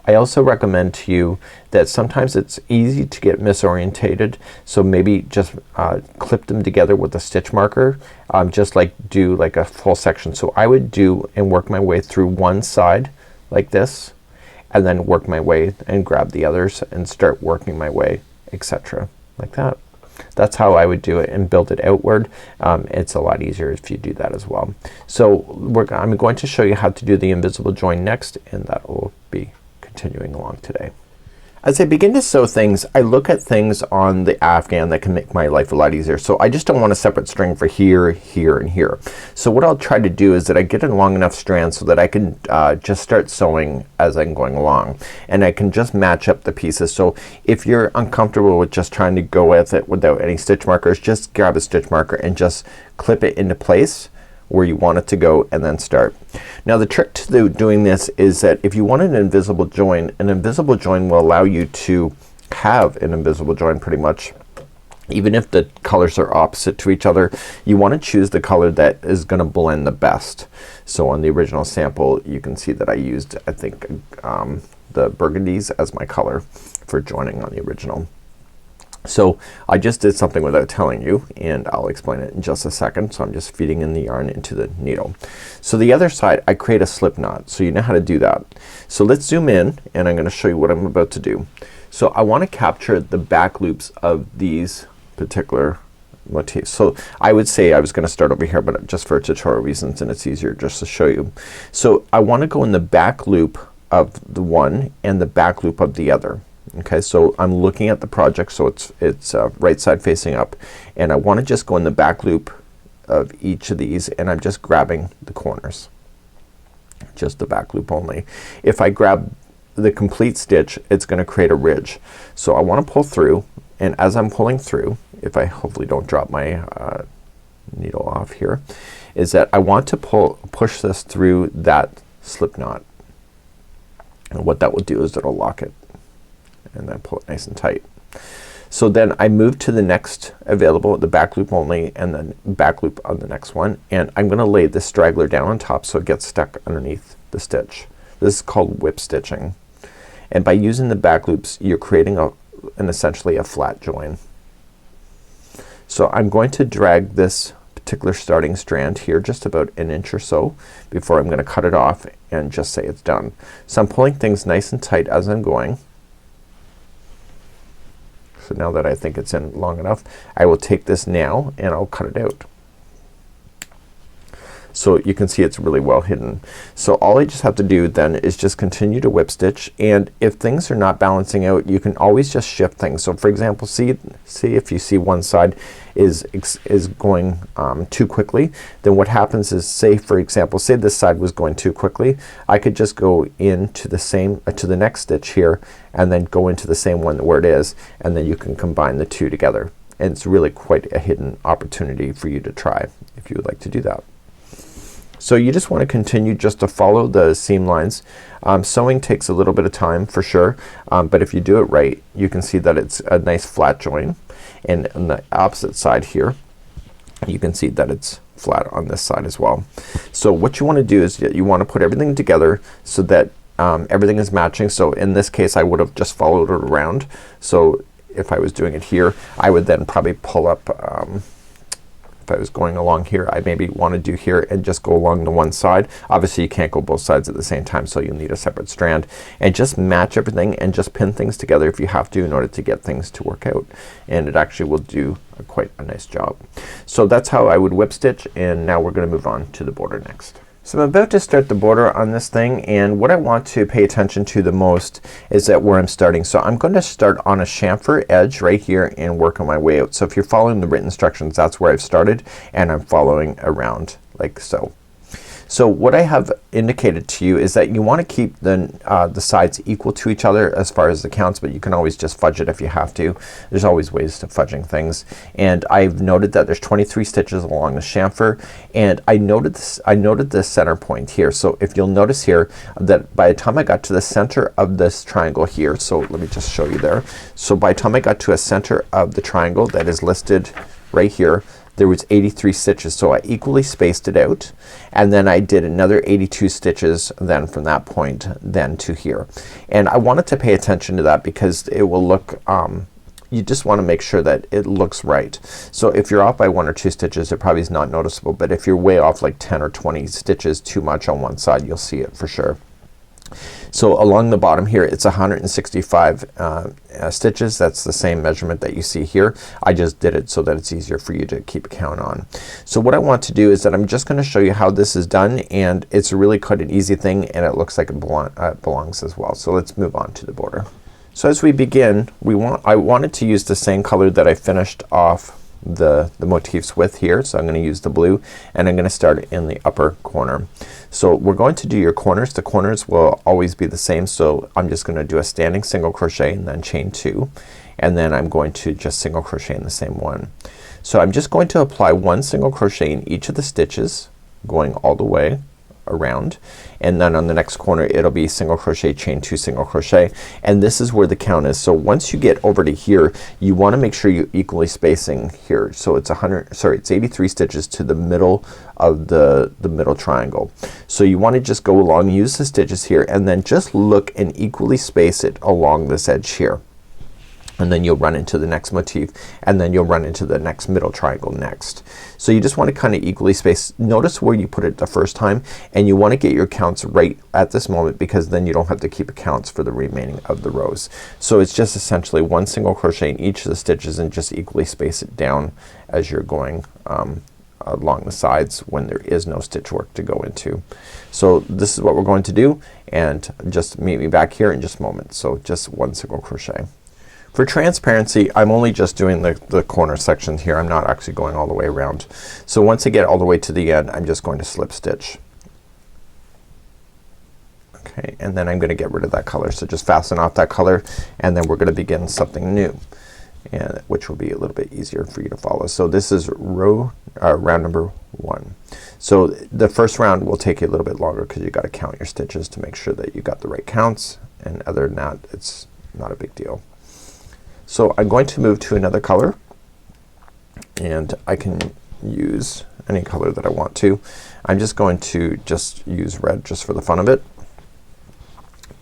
I also recommend to you that sometimes it's easy to get misorientated, so maybe just clip them together with a stitch marker, just like do like a full section. So I would do and work my way through one side like this, and then work my way and grab the others and start working my way, etc. like that. That's how I would do it and build it outward. It's a lot easier if you do that as well. So I'm going to show you how to do the invisible join next, and that will be continuing along today. As I begin to sew things, I look at things on the Afghan that can make my life a lot easier. So I just don't want a separate string for here, here, and here. So what I'll try to do is that I get a long enough strand so that I can just start sewing as I'm going along, and I can just match up the pieces. So if you're uncomfortable with just trying to go with it without any stitch markers, just grab a stitch marker and just clip it into place where you want it to go, and then start. Now the trick to doing this is that if you want an invisible join will allow you to have an invisible join pretty much even if the colors are opposite to each other. You want to choose the color that is gonna blend the best. So on the original sample you can see that I used, I think, the burgundies as my color for joining on the original. So I just did something without telling you, and I'll explain it in just a second. So I'm just feeding in the yarn into the needle. So the other side I create a slip knot, so you know how to do that. So let's zoom in, and I'm gonna show you what I'm about to do. So I want to capture the back loops of these particular motifs. So I would say I was gonna start over here, but just for tutorial reasons, and it's easier just to show you. So I want to go in the back loop of the one and the back loop of the other. Okay, so I'm looking at the project, so it's right side facing up, and I want to just go in the back loop of each of these, and I'm just grabbing the corners, just the back loop only. If I grab the complete stitch, it's gonna create a ridge. So I want to pull through, and as I'm pulling through, if I hopefully don't drop my needle off here, is that I want to push this through that slip knot, and what that will do is it'll lock it and then pull it nice and tight. So then I move to the next available, the back loop only, and then back loop on the next one, and I'm gonna lay this straggler down on top so it gets stuck underneath the stitch. This is called whip stitching, and by using the back loops you're creating essentially a flat join. So I'm going to drag this particular starting strand here, just about an inch or so, before I'm gonna cut it off and just say it's done. So I'm pulling things nice and tight as I'm going. So now that I think it's in long enough, I will take this now and I'll cut it out. So you can see it's really well hidden. So all I just have to do then is just continue to whip stitch, and if things are not balancing out, you can always just shift things. So for example, see if you see one side is going too quickly, then what happens is, say for example, say this side was going too quickly, I could just go into the same to the next stitch here and then go into the same one where it is, and then you can combine the two together. And it's really quite a hidden opportunity for you to try if you would like to do that. So you just want to continue just to follow the seam lines. Sewing takes a little bit of time for sure, but if you do it right, you can see that it's a nice flat join. And on the opposite side here, you can see that it's flat on this side as well. So what you want to do is you want to put everything together so that everything is matching. So in this case I would have just followed it around. So if I was doing it here, I would then probably pull up if I was going along here, I maybe want to do here and just go along the one side. Obviously you can't go both sides at the same time, so you'll need a separate strand, and just match everything and just pin things together if you have to in order to get things to work out, and it actually will do quite a nice job. So that's how I would whip stitch, and now we're gonna move on to the border next. So I'm about to start the border on this thing, and what I want to pay attention to the most is that where I'm starting. So I'm going to start on a chamfer edge right here and work on my way out. So if you're following the written instructions, that's where I've started, and I'm following around like so. So what I have indicated to you is that you want to keep the sides equal to each other as far as the counts, but you can always just fudge it if you have to. There's always ways to fudging things. And I've noted that there's 23 stitches along the chamfer, and I noted this center point here. So if you'll notice here that by the time I got to the center of this triangle here, so let me just show you there. So by the time I got to a center of the triangle that is listed right here, there was 83 stitches. So I equally spaced it out, and then I did another 82 stitches then from that point then to here. And I wanted to pay attention to that because it will look you just want to make sure that it looks right. So if you're off by 1 or 2 stitches, it probably is not noticeable, but if you're way off like 10 or 20 stitches too much on one side, you'll see it for sure. So along the bottom here, it's 165 stitches. That's the same measurement that you see here. I just did it so that it's easier for you to keep a count on. So what I want to do is that I'm just gonna show you how this is done, and it's really quite an easy thing, and it looks like it belongs as well. So let's move on to the border. So as we begin, I wanted to use the same color that I finished off the motifs with here. So I'm gonna use the blue, and I'm gonna start in the upper corner. So we're going to do your corners. The corners will always be the same, so I'm just gonna do a standing single crochet and then chain 2, and then I'm going to just single crochet in the same one. So I'm just going to apply 1 single crochet in each of the stitches going all the way around, and then on the next corner it'll be single crochet, chain 2, single crochet, and this is where the count is. So once you get over to here, you want to make sure you're equally spacing here. So it's 83 stitches to the middle of the middle triangle. So you want to just go along, use the stitches here, and then just look and equally space it along this edge here. And then you'll run into the next motif, and then you'll run into the next middle triangle next. So you just want to kind of equally space. Notice where you put it the first time, and you want to get your counts right at this moment, because then you don't have to keep accounts for the remaining of the rows. So it's just essentially 1 single crochet in each of the stitches, and just equally space it down as you're going along the sides when there is no stitch work to go into. So this is what we're going to do, and just meet me back here in just a moment. So just 1 single crochet. For transparency, I'm only just doing the corner section here. I'm not actually going all the way around. So once I get all the way to the end, I'm just going to slip stitch. Okay, and then I'm gonna get rid of that color. So just fasten off that color, and then we're gonna begin something new, and which will be a little bit easier for you to follow. So this is round number 1. So the first round will take you a little bit longer because you got to count your stitches to make sure that you got the right counts, and other than that, it's not a big deal. So I'm going to move to another color, and I can use any color that I want to. I'm just going to just use red just for the fun of it.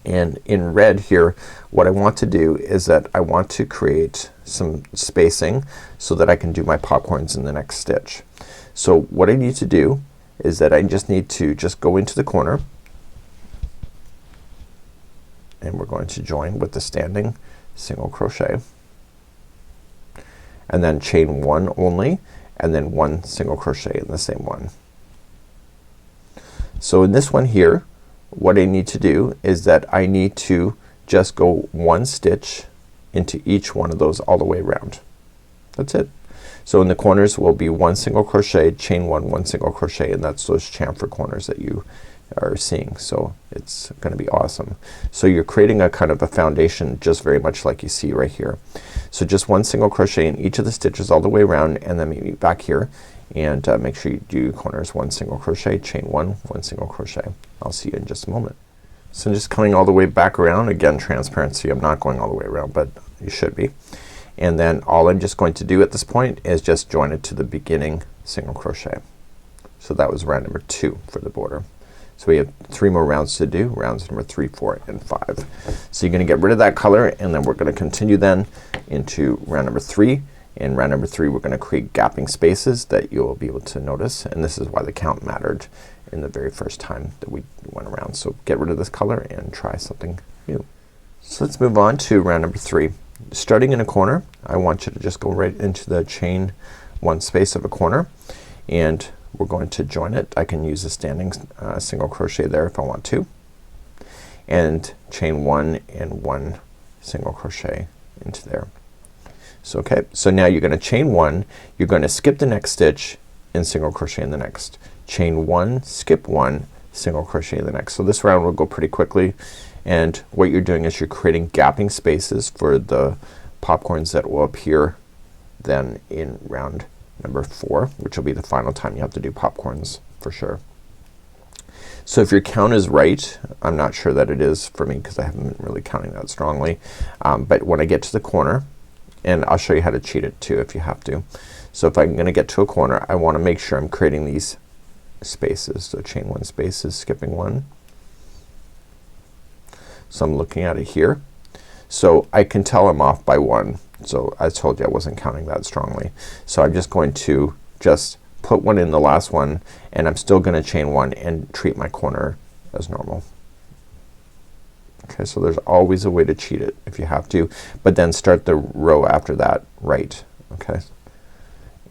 And in red here, what I want to do is that I want to create some spacing so that I can do my popcorns in the next stitch. So what I need to do is that I just need to just go into the corner, and we're going to join with the standing single crochet, and then chain one only, and then one single crochet in the same one. So in this one here, what I need to do is that I need to just go one stitch into each one of those all the way around. That's it. So in the corners will be one single crochet, chain one single crochet, and that's those chamfer corners that you are seeing. So it's gonna be awesome. So you're creating a kind of a foundation just very much like you see right here. So just one single crochet in each of the stitches all the way around, and then maybe back here, and make sure you do corners one single crochet, chain one single crochet. I'll see you in just a moment. So I'm just coming all the way back around. Again, transparency, I'm not going all the way around, but you should be. And then all I'm just going to do at this point is just join it to the beginning single crochet. So that was round number 2 for the border. So we have 3 more rounds to do, rounds number 3, 4, and 5. So you're gonna get rid of that color, and then we're gonna continue then into round number 3. In round number 3 we're gonna create gapping spaces that you'll be able to notice, and this is why the count mattered in the very first time that we went around. So get rid of this color and try something new. So let's move on to round number 3. Starting in a corner, I want you to just go right into the chain one space of a corner, and we're going to join it. I can use a standing single crochet there if I want to, and chain one and one single crochet into there. So okay, so now you're gonna chain one, you're gonna skip the next stitch and single crochet in the next, chain one, skip one, single crochet in the next. So this round will go pretty quickly, and what you're doing is you're creating gapping spaces for the popcorns that will appear then in round number 4, which will be the final time you have to do popcorns for sure. So if your count is right, I'm not sure that it is for me because I haven't been really counting that strongly, but when I get to the corner, and I'll show you how to cheat it too if you have to. So if I'm gonna get to a corner, I wanna make sure I'm creating these spaces. So chain one spaces, skipping one. So I'm looking at it here. So I can tell I'm off by 1. So I told you I wasn't counting that strongly. So I'm just going to just put one in the last one, and I'm still gonna chain one and treat my corner as normal. Okay, so there's always a way to cheat it if you have to, but then start the row after that right. Okay,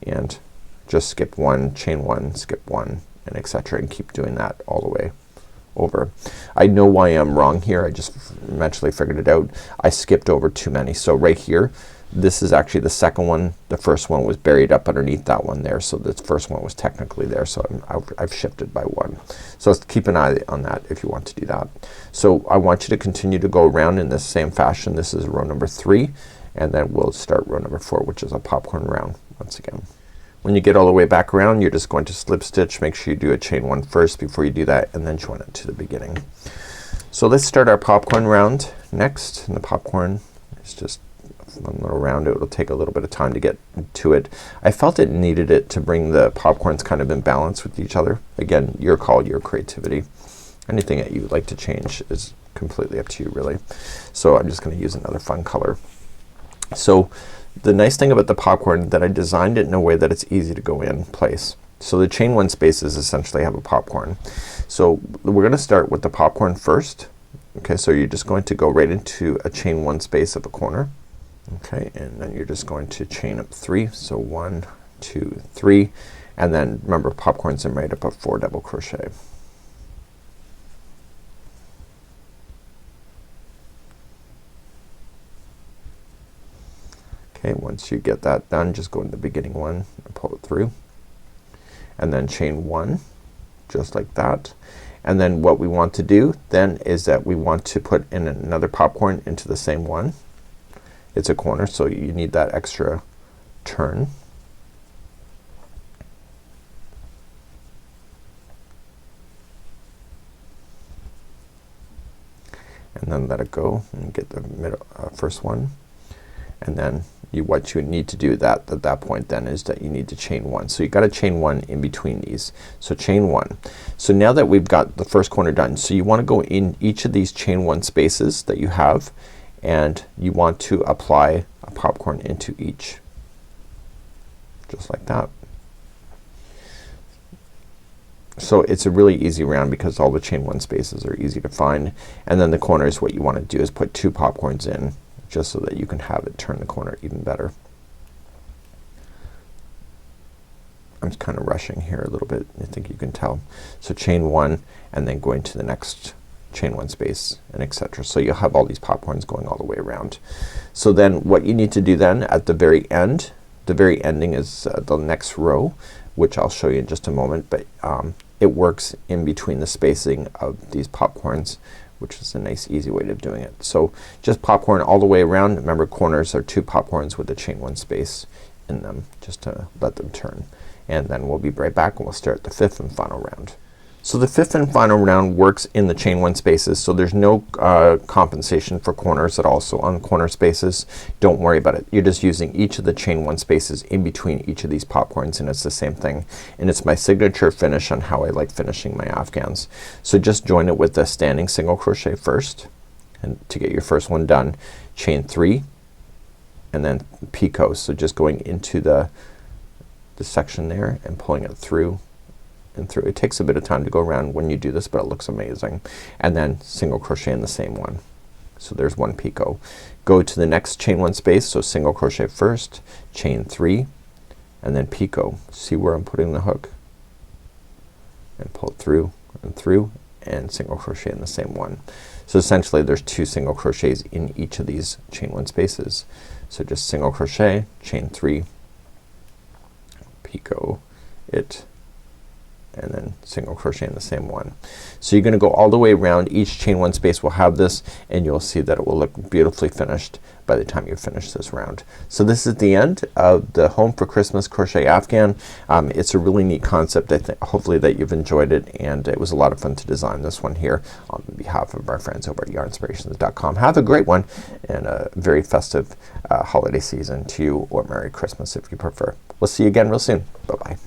and just skip one, chain one, skip one, and etc., and keep doing that all the way over. I know why I'm wrong here. I just eventually figured it out. I skipped over too many. So right here, this is actually the second one. The first one was buried up underneath that one there, so the first one was technically there, so I've shifted by 1. So let's keep an eye on that if you want to do that. So I want you to continue to go around in this same fashion. This is row number 3, and then we'll start row number 4, which is a popcorn round once again. When you get all the way back around, you're just going to slip stitch. Make sure you do a chain one first before you do that, and then join it to the beginning. So let's start our popcorn round next. And the popcorn is just a fun little round. It will take a little bit of time to get to it. I felt it needed it to bring the popcorns kind of in balance with each other. Again, your call, your creativity. Anything that you would like to change is completely up to you really. So I'm just gonna use another fun color. So the nice thing about the popcorn that I designed it in a way that it's easy to go in place. So the chain one spaces essentially have a popcorn. So we're gonna start with the popcorn first. Okay, so you're just going to go right into a chain one space of a corner. Okay, and then you're just going to chain up 3. So 1, 2, 3, and then remember popcorns are made up of 4 double crochet. Okay, once you get that done, just go in the beginning one and pull it through, and then chain 1 just like that. And then what we want to do then is that we want to put in another popcorn into the same one. It's a corner, so you need that extra turn. And then let it go and get the middle first one, and then what you need to do at that point then is that you need to chain 1. So you gotta chain 1 in between these. So chain 1. So now that we've got the first corner done, so you wanna go in each of these chain 1 spaces that you have, and you want to apply a popcorn into each, just like that. So it's a really easy round because all the chain one spaces are easy to find, and then the corners, what you want to do is put 2 popcorns in just so that you can have it turn the corner even better. I'm kind of rushing here a little bit, I think you can tell. So chain 1 and then going to the next chain 1 space and etc. So you'll have all these popcorns going all the way around. So then what you need to do then at the very end, the very ending is the next row, which I'll show you in just a moment, but it works in between the spacing of these popcorns, which is a nice easy way of doing it. So just popcorn all the way around. Remember, corners are 2 popcorns with a chain 1 space in them just to let them turn. And then we'll be right back and we'll start the 5th and final round. So the 5th and final round works in the chain 1 spaces, so there's no compensation for corners at all. So on corner spaces, don't worry about it. You're just using each of the chain 1 spaces in between each of these popcorns, and it's the same thing. And it's my signature finish on how I like finishing my Afghans. So just join it with a standing single crochet first, and to get your first one done, chain 3 and then picot. So just going into the section there and pulling it through and through. It takes a bit of time to go around when you do this, but it looks amazing. And then single crochet in the same one. So there's 1 picot. Go to the next chain 1 space, so single crochet first, chain 3 and then picot. See where I'm putting the hook? And pull it through and through and single crochet in the same one. So essentially there's 2 single crochets in each of these chain 1 spaces. So just single crochet, chain 3, picot it, and then single crochet in the same one. So you're gonna go all the way around. Each chain 1 space will have this, and you'll see that it will look beautifully finished by the time you finish this round. So this is the end of the Home for Christmas Crochet Afghan. It's a really neat concept. I think hopefully that you've enjoyed it, and it was a lot of fun to design this one here on behalf of our friends over at Yarnspirations.com. Have a great one and a very festive holiday season to you, or Merry Christmas if you prefer. We'll see you again real soon. Bye bye.